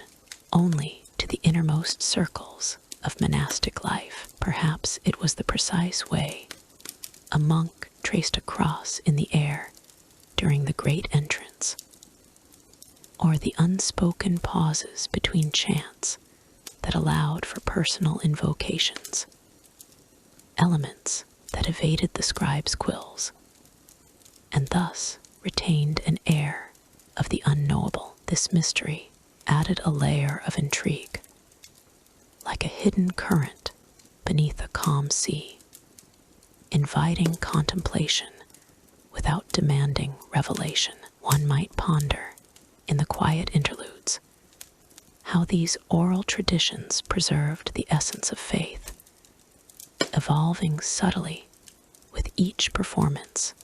only to the innermost circles of monastic life. Perhaps it was the precise way a monk traced a cross in the air during the great entrance, or the unspoken pauses between chants that allowed for personal invocations, elements that evaded the scribe's quills, and thus retained an air of the unknowable. This mystery added a layer of intrigue, like a hidden current beneath a calm sea, inviting contemplation without demanding revelation. One might ponder, in the quiet interludes, how these oral traditions preserved the essence of faith, evolving subtly with each performance,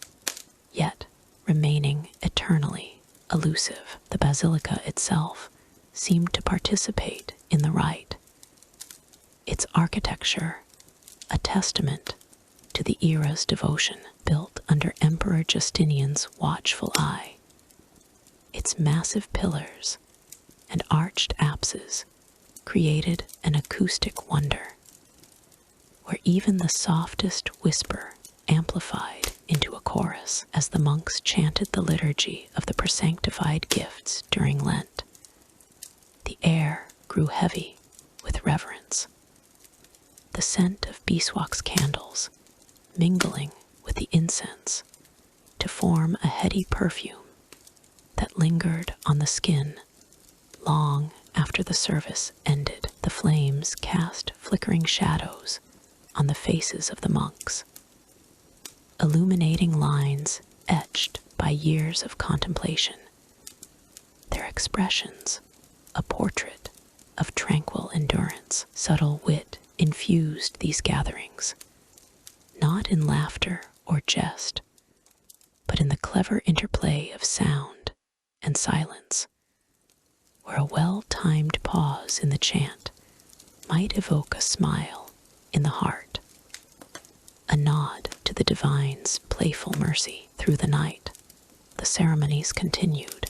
yet remaining eternally elusive. The basilica itself seemed to participate in the rite, its architecture a testament to the era's devotion, built under Emperor Justinian's watchful eye. Its massive pillars and arched apses created an acoustic wonder, where even the softest whisper amplified into a chorus as the monks chanted the liturgy of the presanctified gifts during Lent. The air grew heavy with reverence, the scent of beeswax candles mingling with the incense to form a heady perfume that lingered on the skin long after the service ended. The flames cast flickering shadows on the faces of the monks, illuminating lines etched by years of contemplation. Their expressions, a portrait of tranquil endurance. Subtle wit infused these gatherings, not in laughter or jest, but in the clever interplay of sound and silence, where a well-timed pause in the chant might evoke a smile in the heart, a nod to the divine's playful mercy. Through the night, the ceremonies continued,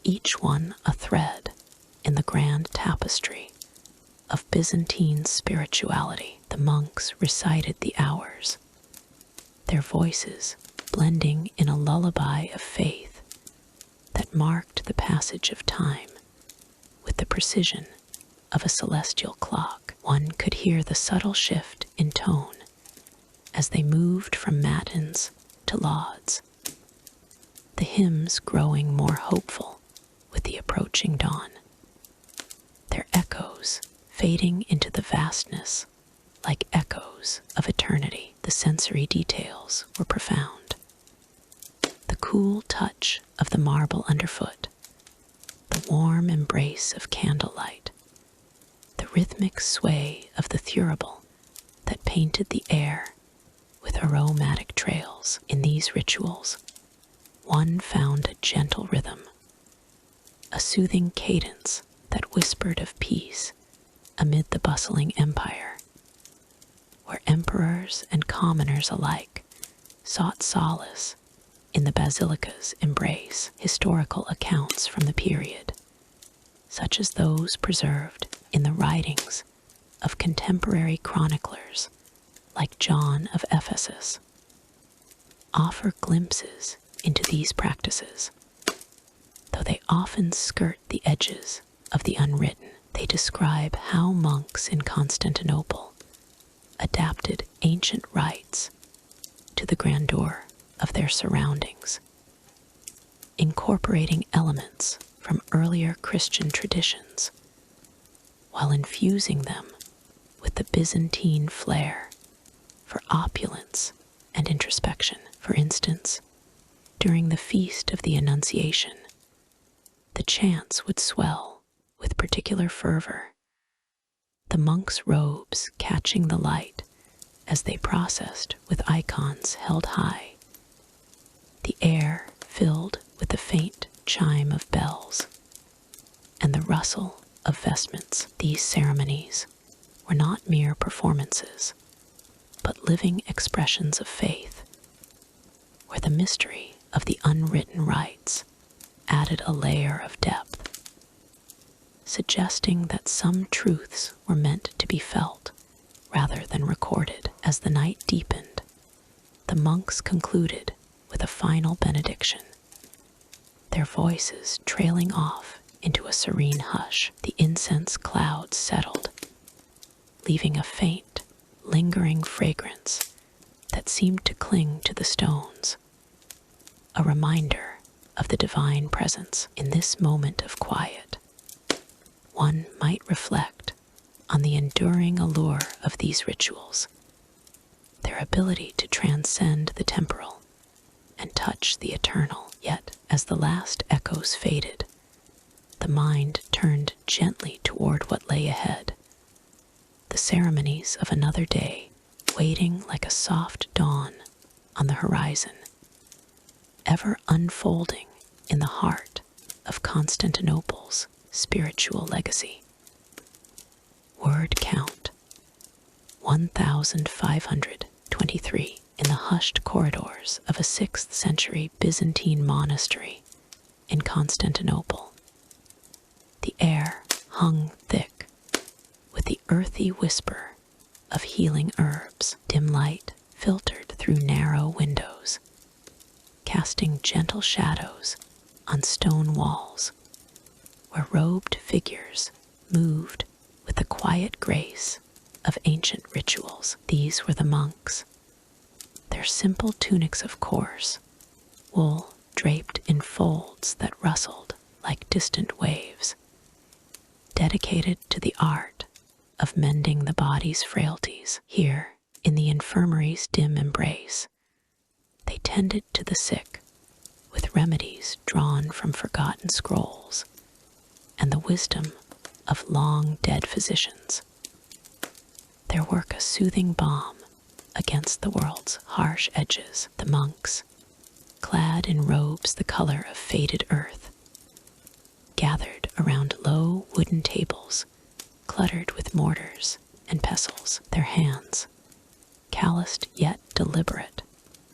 each one a thread in the grand tapestry of Byzantine spirituality. The monks recited the hours, their voices blending in a lullaby of faith that marked the passage of time with the precision of a celestial clock. One could hear the subtle shift in tone as they moved from matins to lauds, the hymns growing more hopeful with the approaching dawn, their echoes fading into the vastness like echoes of eternity. The sensory details were profound. The cool touch of the marble underfoot, the warm embrace of candlelight, the rhythmic sway of the thurible that painted the air with aromatic trails. In these rituals, one found a gentle rhythm, a soothing cadence that whispered of peace amid the bustling empire, where emperors and commoners alike sought solace in the basilica's embrace. Historical accounts from the period, such as those preserved in the writings of contemporary chroniclers like John of Ephesus, offer glimpses into these practices. Though they often skirt the edges of the unwritten, they describe how monks in Constantinople adapted ancient rites to the grandeur of their surroundings, incorporating elements from earlier Christian traditions while infusing them with the Byzantine flair for opulence and introspection. For instance, during the Feast of the Annunciation, the chants would swell with particular fervor, the monks' robes catching the light as they processed with icons held high, the air filled with the faint chime of bells and the rustle of vestments. These ceremonies were not mere performances, but living expressions of faith, where the mystery of the unwritten rites added a layer of depth, suggesting that some truths were meant to be felt rather than recorded. As the night deepened, the monks concluded with a final benediction, their voices trailing off into a serene hush. The incense clouds settled, leaving a faint, lingering fragrance that seemed to cling to the stones, a reminder of the divine presence. In this moment of quiet, one might reflect on the enduring allure of these rituals, their ability to transcend the temporal and touch the eternal. Yet, as the last echoes faded, the mind turned gently toward what lay ahead, the ceremonies of another day waiting like a soft dawn on the horizon, ever unfolding in the heart of Constantinople's spiritual legacy. Word count 1,526. 2023 in the hushed corridors of a 6th century Byzantine monastery in Constantinople. The air hung thick with the earthy whisper of healing herbs. Dim light filtered through narrow windows, casting gentle shadows on stone walls where robed figures moved with the quiet grace of ancient rituals. These were the monks, their simple tunics of coarse wool draped in folds that rustled like distant waves, dedicated to the art of mending the body's frailties. Here, in the infirmary's dim embrace, they tended to the sick with remedies drawn from forgotten scrolls and the wisdom of long-dead physicians. Their work a soothing balm against the world's harsh edges. The monks, clad in robes the color of faded earth, gathered around low wooden tables cluttered with mortars and pestles. Their hands, calloused yet deliberate,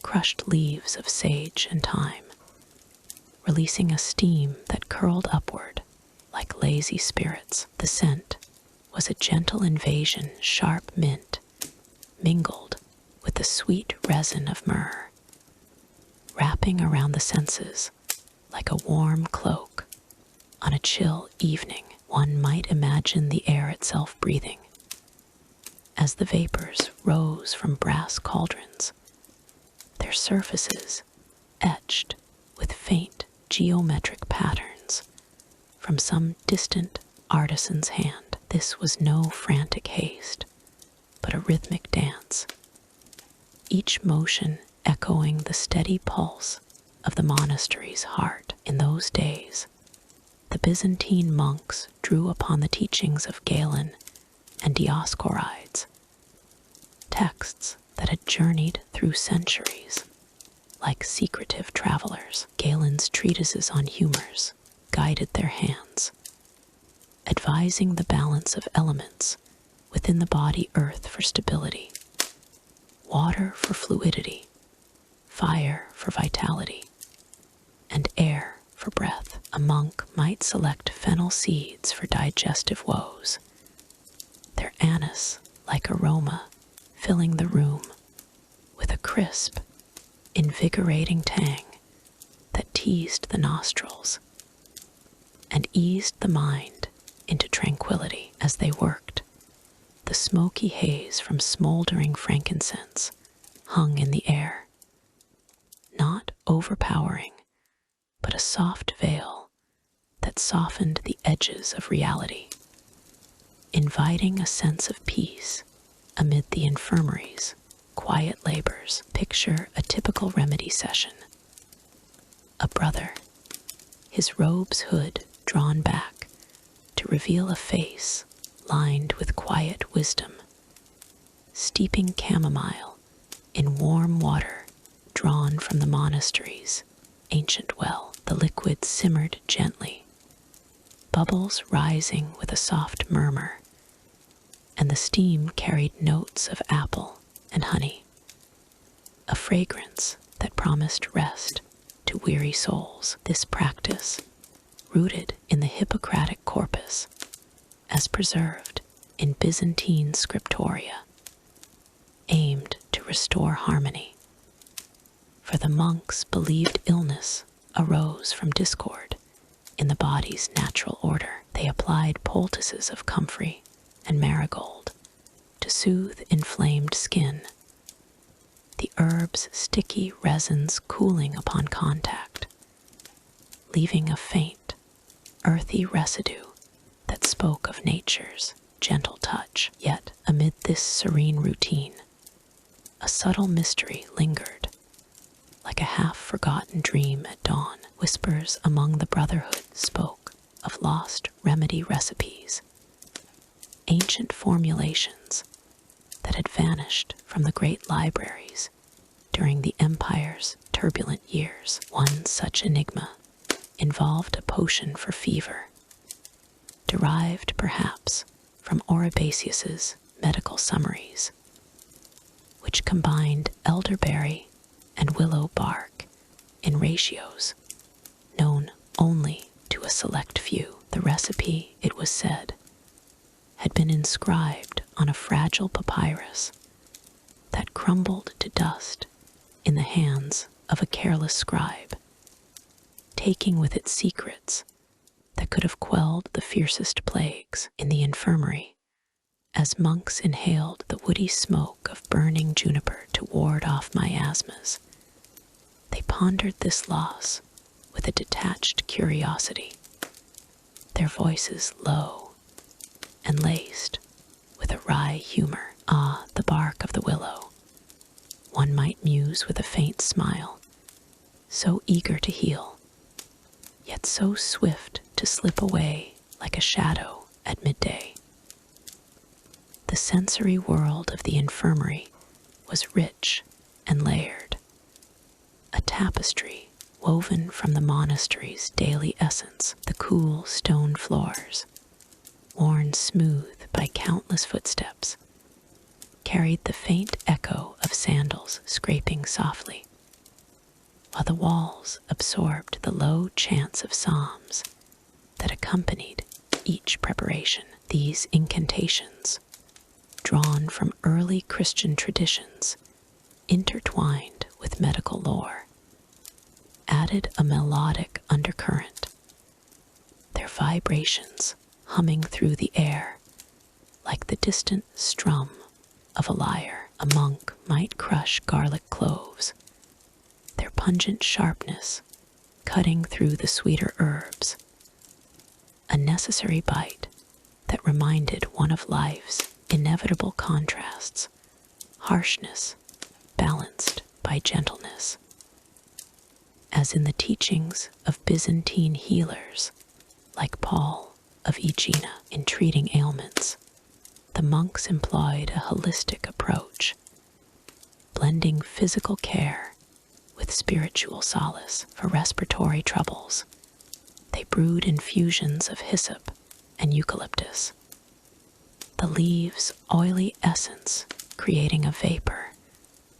crushed leaves of sage and thyme, releasing a steam that curled upward like lazy spirits. The scent was a gentle invasion, sharp mint, mingled with the sweet resin of myrrh, wrapping around the senses like a warm cloak on a chill evening. One might imagine the air itself breathing. As the vapors rose from brass cauldrons, their surfaces etched with faint geometric patterns from some distant artisan's hand. This was no frantic haste, but a rhythmic dance, each motion echoing the steady pulse of the monastery's heart. In those days, the Byzantine monks drew upon the teachings of Galen and Dioscorides, texts that had journeyed through centuries like secretive travelers. Galen's treatises on humors guided their hands, advising the balance of elements within the body: earth for stability, water for fluidity, fire for vitality, and air for breath. A monk might select fennel seeds for digestive woes, their anise-like aroma filling the room with a crisp, invigorating tang that teased the nostrils and eased the mind into tranquility. As they worked, the smoky haze from smoldering frankincense hung in the air, not overpowering, but a soft veil that softened the edges of reality, inviting a sense of peace amid the infirmary's quiet labors. Picture a typical remedy session. A brother, his robe's hood drawn back to reveal a face lined with quiet wisdom, steeping chamomile in warm water drawn from the monastery's ancient well. The liquid simmered gently, bubbles rising with a soft murmur, and the steam carried notes of apple and honey, a fragrance that promised rest to weary souls. This practice, rooted in the Hippocratic corpus, as preserved in Byzantine scriptoria, aimed to restore harmony. For the monks believed illness arose from discord in the body's natural order. They applied poultices of comfrey and marigold to soothe inflamed skin, the herb's sticky resins cooling upon contact, leaving a faint, earthy residue that spoke of nature's gentle touch. Yet, amid this serene routine, a subtle mystery lingered, like a half-forgotten dream at dawn. Whispers among the brotherhood spoke of lost remedy recipes, ancient formulations that had vanished from the great libraries during the empire's turbulent years. One such enigma involved a potion for fever, derived perhaps from Oribasius's medical summaries, which combined elderberry and willow bark in ratios known only to a select few. The recipe, it was said, had been inscribed on a fragile papyrus that crumbled to dust in the hands of a careless scribe, taking with it secrets that could have quelled the fiercest plagues. In the infirmary, as monks inhaled the woody smoke of burning juniper to ward off miasmas, they pondered this loss with a detached curiosity, their voices low and laced with a wry humor. Ah, the bark of the willow, one might muse with a faint smile, so eager to heal, yet so swift to slip away like a shadow at midday. The sensory world of the infirmary was rich and layered, a tapestry woven from the monastery's daily essence. The cool stone floors, worn smooth by countless footsteps, carried the faint echo of sandals scraping softly, while the walls absorbed the low chants of psalms that accompanied each preparation. These incantations, drawn from early Christian traditions, intertwined with medical lore, added a melodic undercurrent, their vibrations humming through the air like the distant strum of a lyre. A monk might crush garlic cloves, their pungent sharpness cutting through the sweeter herbs, a necessary bite that reminded one of life's inevitable contrasts, harshness balanced by gentleness. As in the teachings of Byzantine healers like Paul of Aegina, in treating ailments, the monks employed a holistic approach, blending physical care with spiritual solace. For respiratory troubles, they brewed infusions of hyssop and eucalyptus, the leaves' oily essence creating a vapor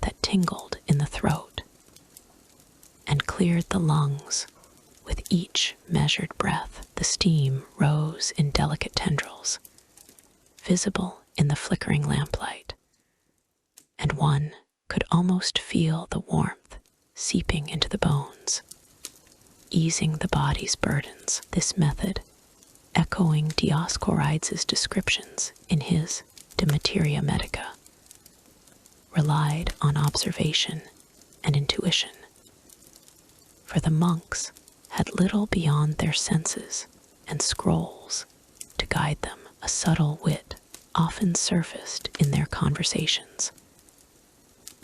that tingled in the throat and cleared the lungs with each measured breath. The steam rose in delicate tendrils, visible in the flickering lamplight, and one could almost feel the warmth seeping into the bones, easing the body's burdens. This method, echoing Dioscorides' descriptions in his De Materia Medica, relied on observation and intuition, for the monks had little beyond their senses and scrolls to guide them. A subtle wit often surfaced in their conversations,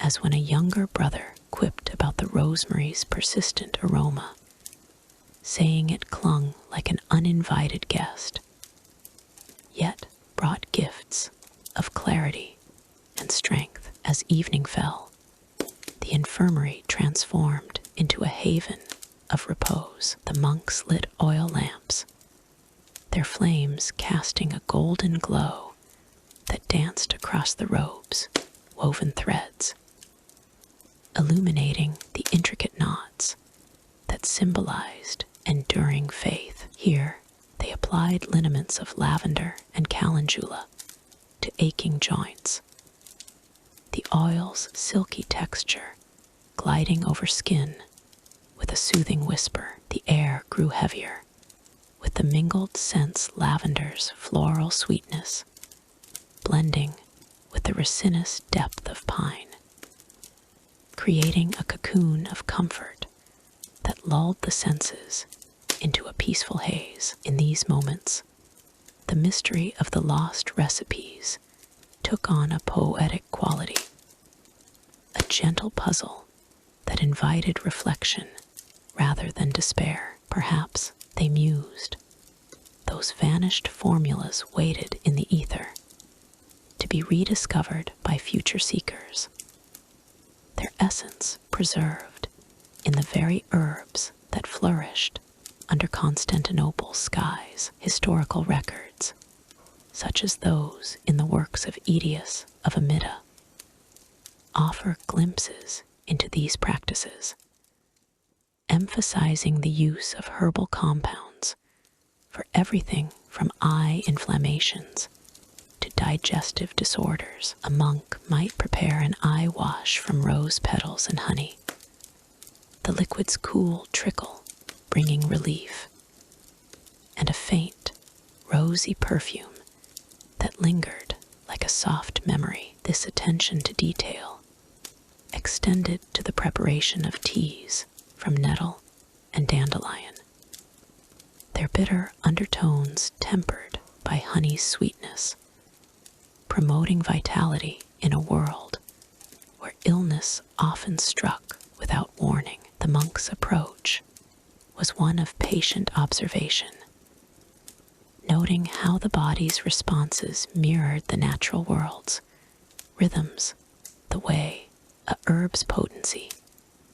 as when a younger brother quipped about the rosemary's persistent aroma, saying it clung like an uninvited guest, yet brought gifts of clarity and strength. As evening fell, the infirmary transformed into a haven of repose. The monks lit oil lamps, their flames casting a golden glow that danced across the robes' woven threads, illuminating the intricate knots that symbolized enduring faith. Here, they applied liniments of lavender and calendula to aching joints, the oil's silky texture gliding over skin with a soothing whisper. The air grew heavier, with the mingled scents lavender's floral sweetness blending with the resinous depth of pine, creating a cocoon of comfort that lulled the senses into a peaceful haze. In these moments, the mystery of the lost recipes took on a poetic quality, a gentle puzzle that invited reflection rather than despair. Perhaps, they mused, those vanished formulas waited in the ether to be rediscovered by future seekers, their essence preserved in the very herbs that flourished under Constantinople's skies. Historical records, such as those in the works of Aetius of Amida, offer glimpses into these practices, emphasizing the use of herbal compounds for everything from eye inflammations to digestive disorders. A monk might prepare an eye wash from rose petals and honey, the liquid's cool trickle bringing relief, and a faint, rosy perfume that lingered like a soft memory. This attention to detail extended to the preparation of teas from nettle and dandelion, their bitter undertones tempered by honey's sweetness, promoting vitality in a world where illness often struck without warning. The monk's approach was one of patient observation, noting how the body's responses mirrored the natural world's rhythms, the way a herb's potency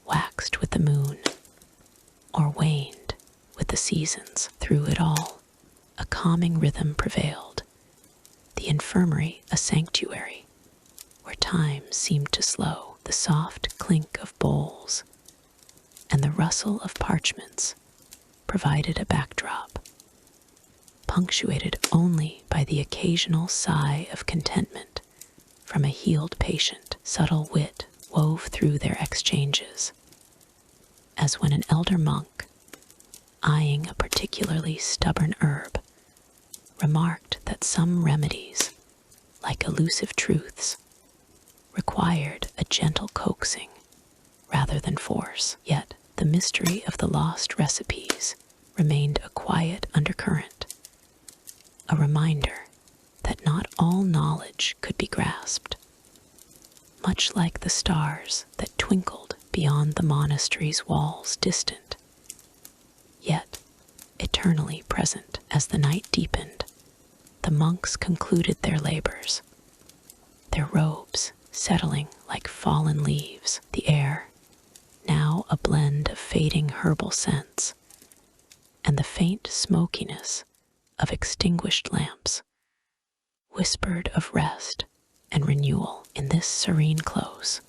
waxed with the moon or waned with the seasons. Through it all, a calming rhythm prevailed, the infirmary a sanctuary where time seemed to slow. The soft clink of bowls and the rustle of parchments provided a backdrop, punctuated only by the occasional sigh of contentment from a healed patient. Subtle wit wove through their exchanges, as when an elder monk, eyeing a particularly stubborn herb, remarked that some remedies, like elusive truths, required a gentle coaxing rather than force. Yet the mystery of the lost recipes remained a quiet undercurrent, a reminder that not all knowledge could be grasped. Much like the stars that twinkled beyond the monastery's walls, distant, yet eternally present. As the night deepened, the monks concluded their labors, their robes settling like fallen leaves, the air now a blend of fading herbal scents and the faint smokiness of extinguished lamps whispered of rest and renewal. In this serene close,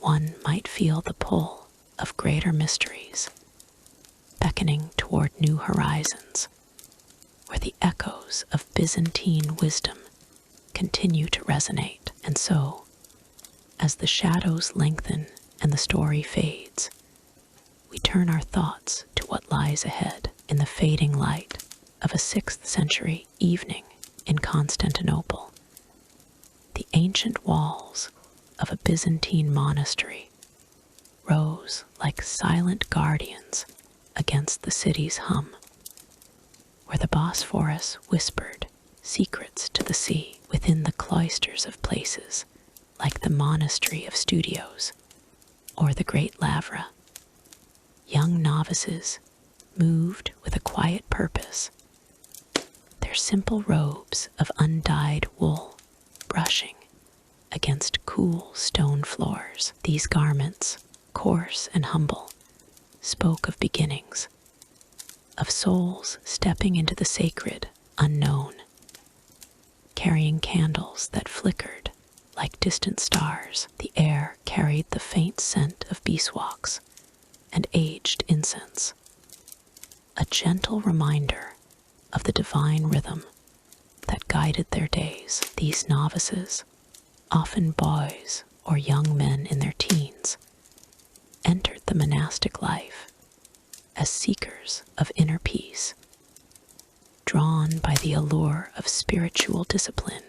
one might feel the pull of greater mysteries beckoning toward new horizons, where the echoes of Byzantine wisdom continue to resonate. And so, as the shadows lengthen and the story fades, we turn our thoughts to what lies ahead. In the fading light of a 6th century evening in Constantinople, the ancient walls of a Byzantine monastery rose like silent guardians against the city's hum, where the Bosphorus whispered secrets to the sea. Within the cloisters of places like the Monastery of Studios or the Great Lavra, young novices moved with a quiet purpose, their simple robes of undyed wool brushing against cool stone floors. These garments, coarse and humble, spoke of beginnings, of souls stepping into the sacred unknown, carrying candles that flickered like distant stars. The air carried the faint scent of beeswax and aged incense, a gentle reminder of the divine rhythm that guided their days. These novices, often boys or young men in their teens, entered the monastic life as seekers of inner peace, drawn by the allure of spiritual discipline,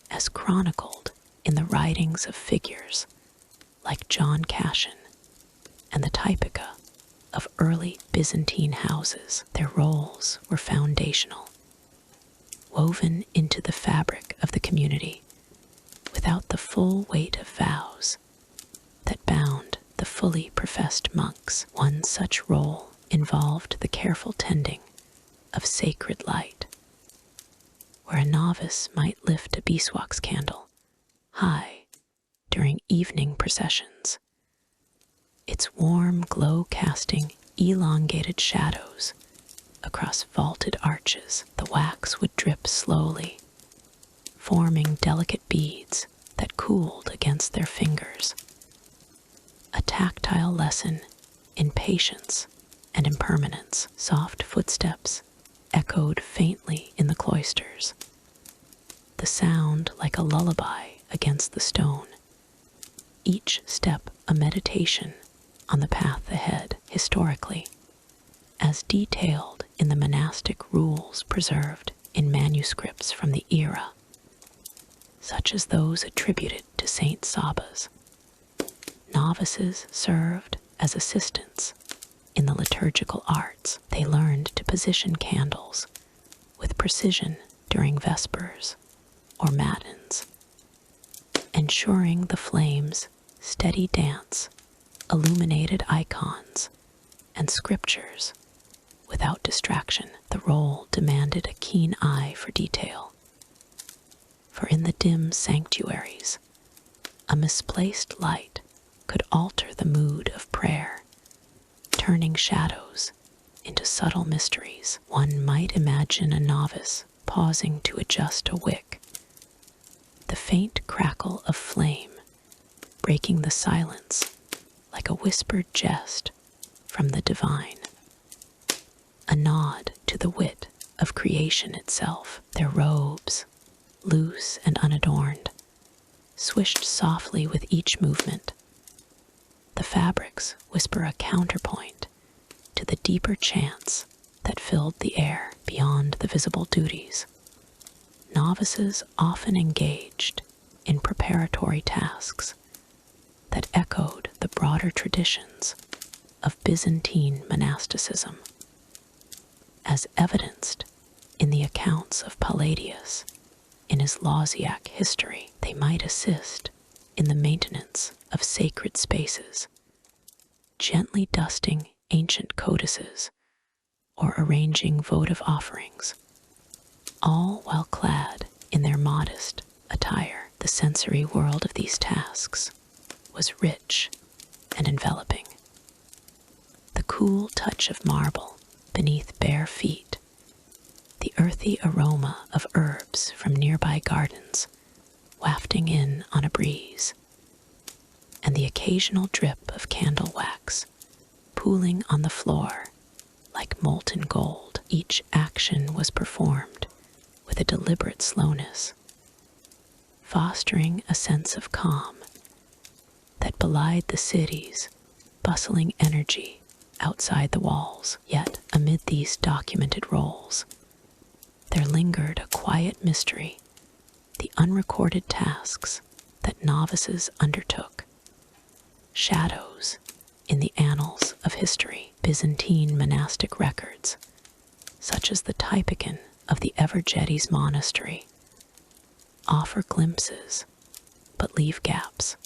as chronicled in the writings of figures like John Cassian and the typica of early Byzantine houses. Their roles were foundational, woven into the fabric of the community without the full weight of vows that bound the fully professed monks. One such role involved the careful tending of sacred light, where a novice might lift a beeswax candle high during evening processions, its warm glow casting elongated shadows across vaulted arches. The wax would drip slowly, forming delicate beads that cooled against their fingers, a tactile lesson in patience and impermanence. Soft footsteps echoed faintly in the cloisters, the sound like a lullaby against the stone, each step a meditation on the path ahead. Historically, as detailed in the monastic rules preserved in manuscripts from the era, such as those attributed to Saint Sabas, novices served as assistants in the liturgical arts. They learned to position candles with precision during vespers or matins, ensuring the flames' steady dance illuminated icons and scriptures without distraction. The role demanded a keen eye for detail, for in the dim sanctuaries, a misplaced light could alter the mood of prayer, turning shadows into subtle mysteries. One might imagine a novice pausing to adjust a wick, the faint crackle of flame breaking the silence like a whispered jest from the divine, a nod to the wit of creation itself. Their robes, loose and unadorned, swished softly with each movement. The fabrics whisper a counterpoint to the deeper chants that filled the air. Beyond the visible duties, novices often engaged in preparatory tasks that echoed the broader traditions of Byzantine monasticism, as evidenced in the accounts of Palladius in his Lausiac history. They might assist in the maintenance of sacred spaces, gently dusting ancient codices or arranging votive offerings, all while clad in their modest attire. The sensory world of these tasks was rich and enveloping. The cool touch of marble beneath bare feet, the earthy aroma of herbs from nearby gardens wafting in on a breeze, and the occasional drip of candle wax pooling on the floor like molten gold. Each action was performed with a deliberate slowness, fostering a sense of calm that belied the city's bustling energy outside the walls. Yet, amid these documented roles, there lingered a quiet mystery, the unrecorded tasks that novices undertook, shadows in the annals of history. Byzantine monastic records, such as the Typicon of the Evergetes Monastery, offer glimpses but leave gaps,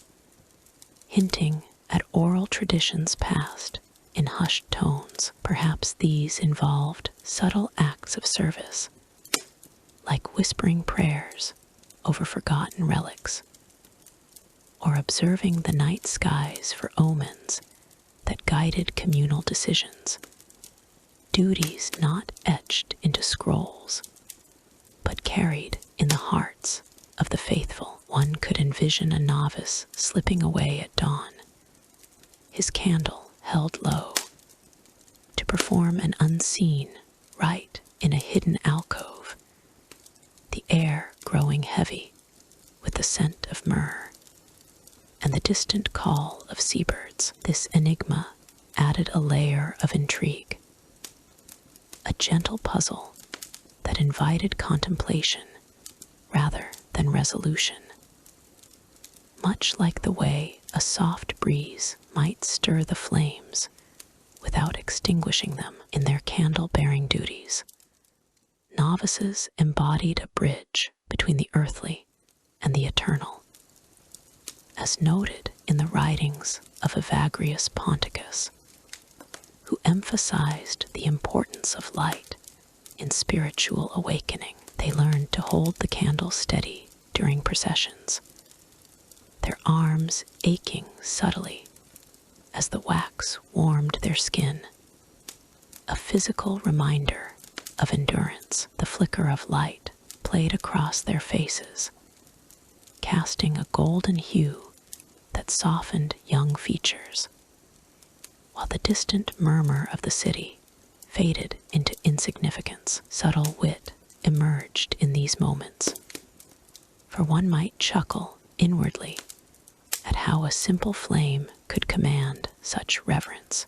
hinting at oral traditions passed in hushed tones. Perhaps these involved subtle acts of service, like whispering prayers over forgotten relics, or observing the night skies for omens that guided communal decisions. Duties not etched into scrolls, but carried in the hearts of the faithful. One could envision a novice slipping away at dawn, his candle held low, to perform an unseen rite in a hidden alcove, the air growing heavy with the scent of myrrh and the distant call of seabirds. This enigma added a layer of intrigue, a gentle puzzle that invited contemplation rather than resolution, much like the way a soft breeze might stir the flames without extinguishing them. In their candle-bearing duties, novices embodied a bridge between the earthly and the eternal, as noted in the writings of Evagrius Ponticus, who emphasized the importance of light in spiritual awakening. They learned to hold the candle steady during processions, their arms aching subtly as the wax warmed their skin, a physical reminder of endurance. The flicker of light played across their faces, casting a golden hue that softened young features, while the distant murmur of the city faded into insignificance. Subtle wit emerged in these moments, for one might chuckle inwardly at how a simple flame could command such reverence,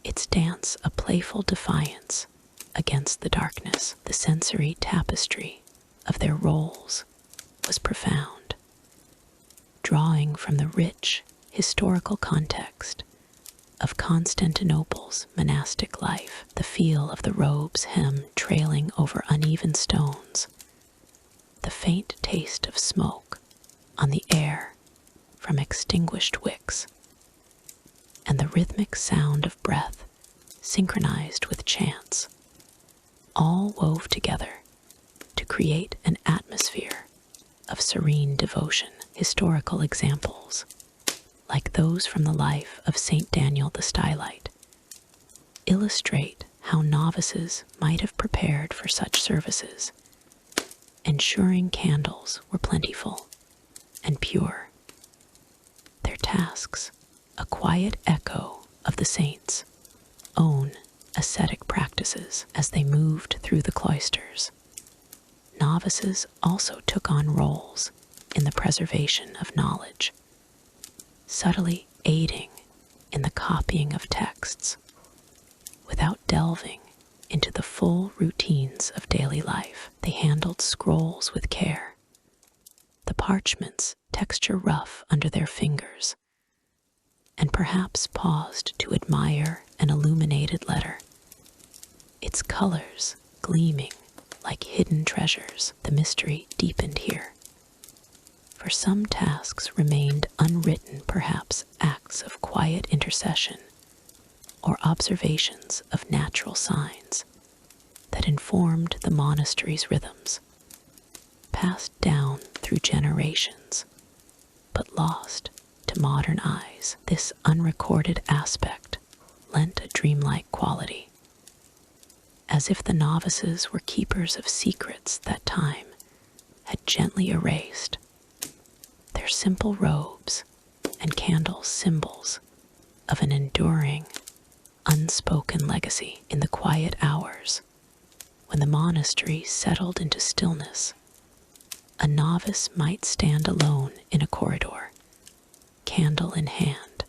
its dance a playful defiance against the darkness. The sensory tapestry of their roles was profound, drawing from the rich historical context of Constantinople's monastic life, the feel of the robe's hem trailing over uneven stones, the faint taste of smoke on the air from extinguished wicks, and the rhythmic sound of breath synchronized with chants, all wove together to create an atmosphere of serene devotion. Historical examples, like those from the life of Saint Daniel the Stylite, illustrate how novices might have prepared for such services, ensuring candles were plentiful and pure. Their tasks, a quiet echo of the saints' own ascetic practices. As they moved through the cloisters, novices also took on roles in the preservation of knowledge, subtly aiding in the copying of texts without delving into the full routines of daily life. They handled scrolls with care, the parchment's texture rough under their fingers, and perhaps paused to admire an illuminated letter, its colors gleaming like hidden treasures. The mystery deepened here, for some tasks remained unwritten, perhaps acts of quiet intercession or observations of natural signs that informed the monastery's rhythms, passed down through generations, but lost to modern eyes. This unrecorded aspect lent a dreamlike quality, as if the novices were keepers of secrets that time had gently erased, their simple robes and candles symbols of an enduring, unspoken legacy. In the quiet hours, when the monastery settled into stillness, a novice might stand alone in a corridor, candle in hand,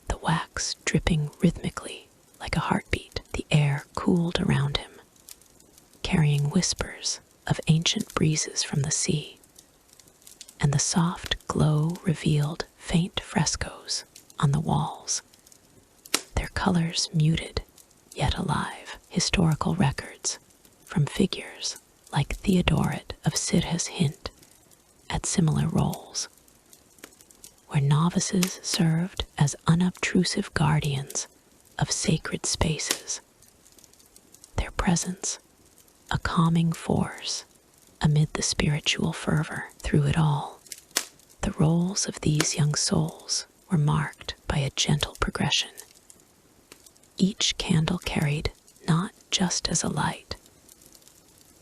the wax dripping rhythmically like a heartbeat. The air cooled around him, carrying whispers of ancient breezes from the sea, and the soft glow revealed faint frescoes on the walls, their colors muted yet alive. Historical records from figures like Theodoret of Sirtis hint at similar roles, where novices served as unobtrusive guardians of sacred spaces, their presence a calming force amid the spiritual fervor. Through it all, the roles of these young souls were marked by a gentle progression. Each candle carried not just as a light,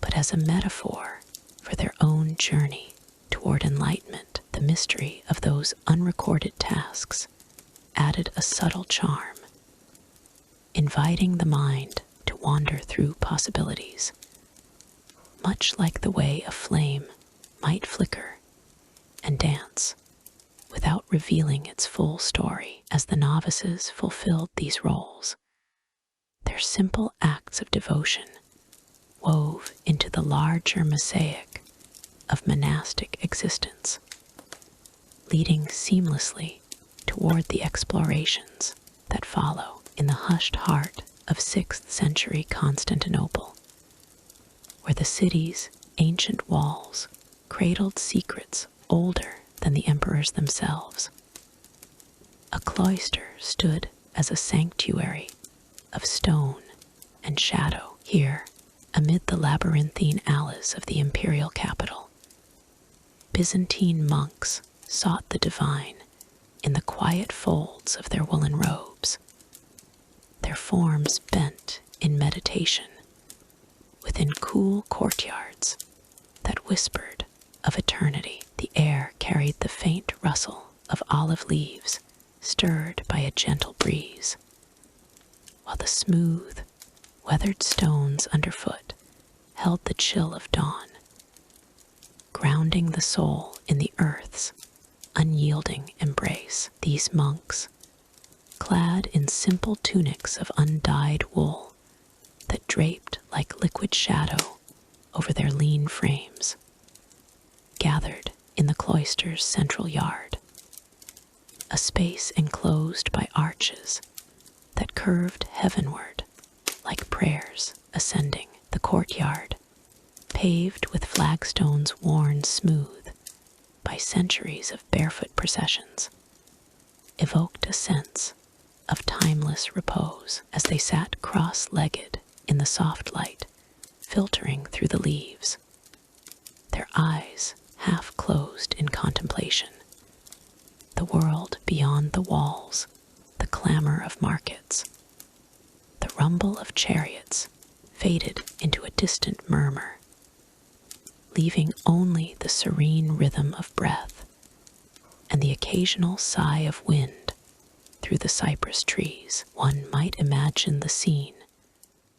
but as a metaphor for their own journey toward enlightenment. The mystery of those unrecorded tasks added a subtle charm, inviting the mind to wander through possibilities, much like the way a flame might flicker and dance without revealing its full story. As the novices fulfilled these roles, their simple acts of devotion wove into the larger mosaic of monastic existence, leading seamlessly toward the explorations that follow. In the hushed heart of 6th century Constantinople, where the city's ancient walls cradled secrets older than the emperors themselves, a cloister stood as a sanctuary of stone and shadow. Here, amid the labyrinthine alleys of the imperial capital, Byzantine monks sought the divine in the quiet folds of their woolen robes, their forms bent in meditation within cool courtyards that whispered of eternity. The air carried the faint rustle of olive leaves stirred by a gentle breeze, while the smooth, weathered stones underfoot held the chill of dawn, grounding the soul in the earth's unyielding embrace. These monks, clad in simple tunics of undyed wool that draped like liquid shadow over their lean frames, gathered in the cloister's central yard, a space enclosed by arches that curved heavenward like prayers ascending. The courtyard, paved with flagstones worn smooth by centuries of barefoot processions, evoked a sense of timeless repose as they sat cross-legged in the soft light filtering through the leaves, their eyes half closed in contemplation. The world beyond the walls, the clamor of markets, the rumble of chariots faded into a distant murmur, leaving only the serene rhythm of breath and the occasional sigh of wind through the cypress trees. One might imagine the scene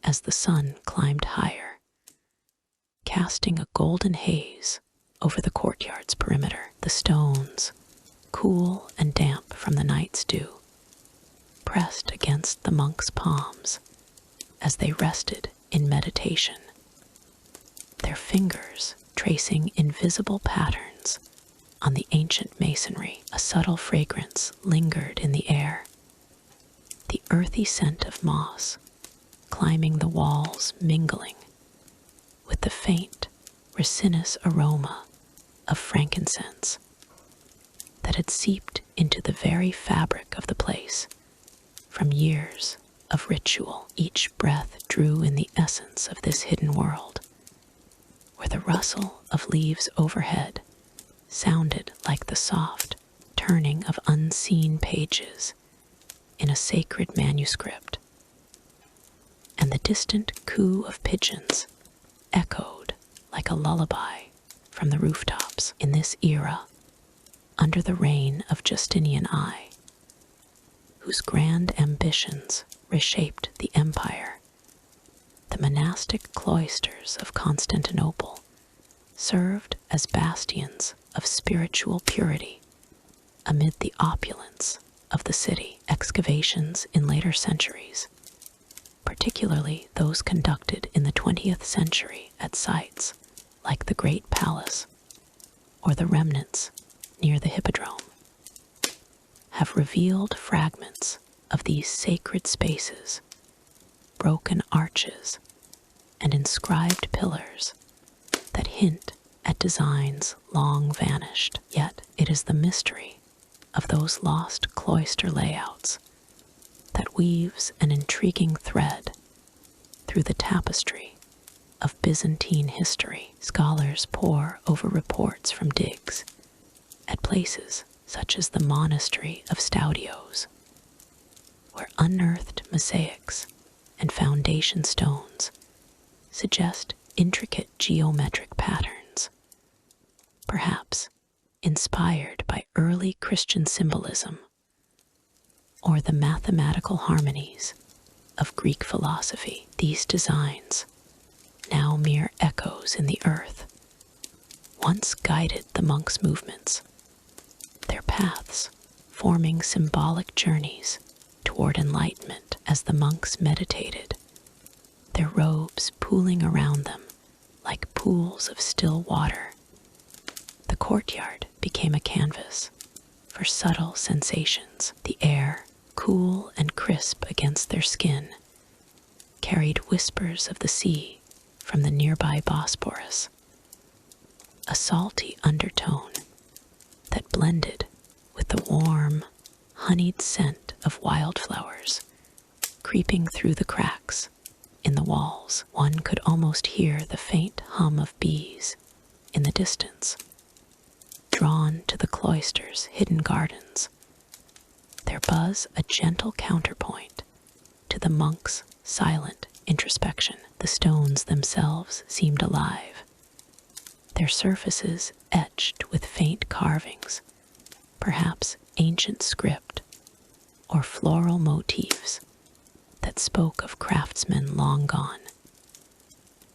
as the sun climbed higher, casting a golden haze over the courtyard's perimeter. The stones, cool and damp from the night's dew, pressed against the monks' palms as they rested in meditation, their fingers tracing invisible patterns on the ancient masonry. A subtle fragrance lingered in the air, the earthy scent of moss climbing the walls, mingling with the faint, resinous aroma of frankincense that had seeped into the very fabric of the place from years of ritual. Each breath drew in the essence of this hidden world, where the rustle of leaves overhead sounded like the soft turning of unseen pages in a sacred manuscript, and the distant coo of pigeons echoed like a lullaby from the rooftops. In this era, under the reign of Justinian I, whose grand ambitions reshaped the empire, the monastic cloisters of Constantinople served as bastions of spiritual purity amid the opulence of the city. Excavations in later centuries, particularly those conducted in the 20th century at sites like the Great Palace or the remnants near the Hippodrome, have revealed fragments of these sacred spaces, broken arches, and inscribed pillars that hint at designs long vanished. Yet it is the mystery of those lost cloister layouts that weaves an intriguing thread through the tapestry of Byzantine history. Scholars pore over reports from digs at places such as the monastery of Staudios, where unearthed mosaics and foundation stones suggest intricate geometric patterns, perhaps inspired by early Christian symbolism or the mathematical harmonies of Greek philosophy. These designs, now mere echoes in the earth, once guided the monks' movements, their paths forming symbolic journeys toward enlightenment. As the monks meditated, their robes pooling around them like pools of still water, the courtyard became a canvas for subtle sensations. The air, cool and crisp against their skin, carried whispers of the sea from the nearby Bosporus, a salty undertone that blended with the warm, honeyed scent of wildflowers creeping through the cracks in the walls. One could almost hear the faint hum of bees in the distance, drawn to the cloister's hidden gardens, their buzz a gentle counterpoint to the monks' silent introspection. The stones themselves seemed alive, their surfaces etched with faint carvings, perhaps ancient script or floral motifs that spoke of craftsmen long gone,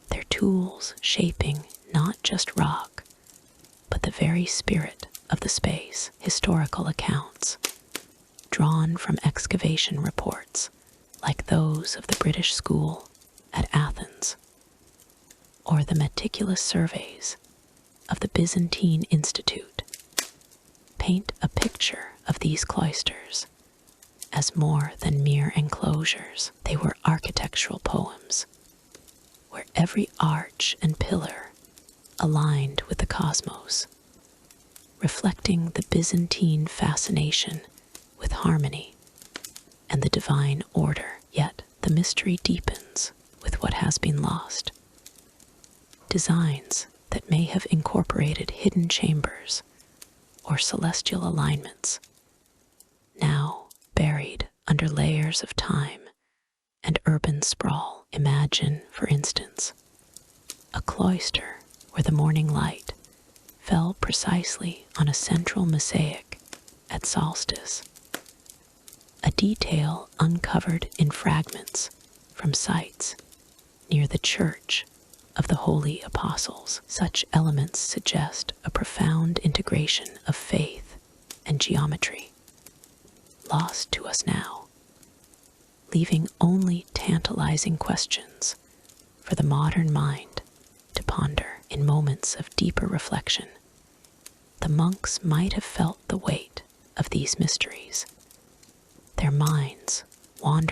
their tools shaping not just rock, but the very spirit of the space. Historical accounts, drawn from excavation reports like those of the British School at Athens, or the meticulous surveys of the Byzantine Institute, paint a picture of these cloisters as more than mere enclosures. They were architectural poems, where every arch and pillar aligned with the cosmos, reflecting the Byzantine fascination with harmony and the divine order. Yet the mystery deepens with what has been lost. Designs that may have incorporated hidden chambers or celestial alignments, now buried under layers of time and urban sprawl. Imagine, for instance, a cloister where the morning light fell precisely on a central mosaic at solstice, a detail uncovered in fragments from sites near the Church of the Holy Apostles. Such elements suggest a profound integration of faith and geometry, lost to us now, leaving only tantalizing questions for the modern mind to ponder. In moments of deeper reflection, the monks might have felt the weight of these mysteries. Their minds wandered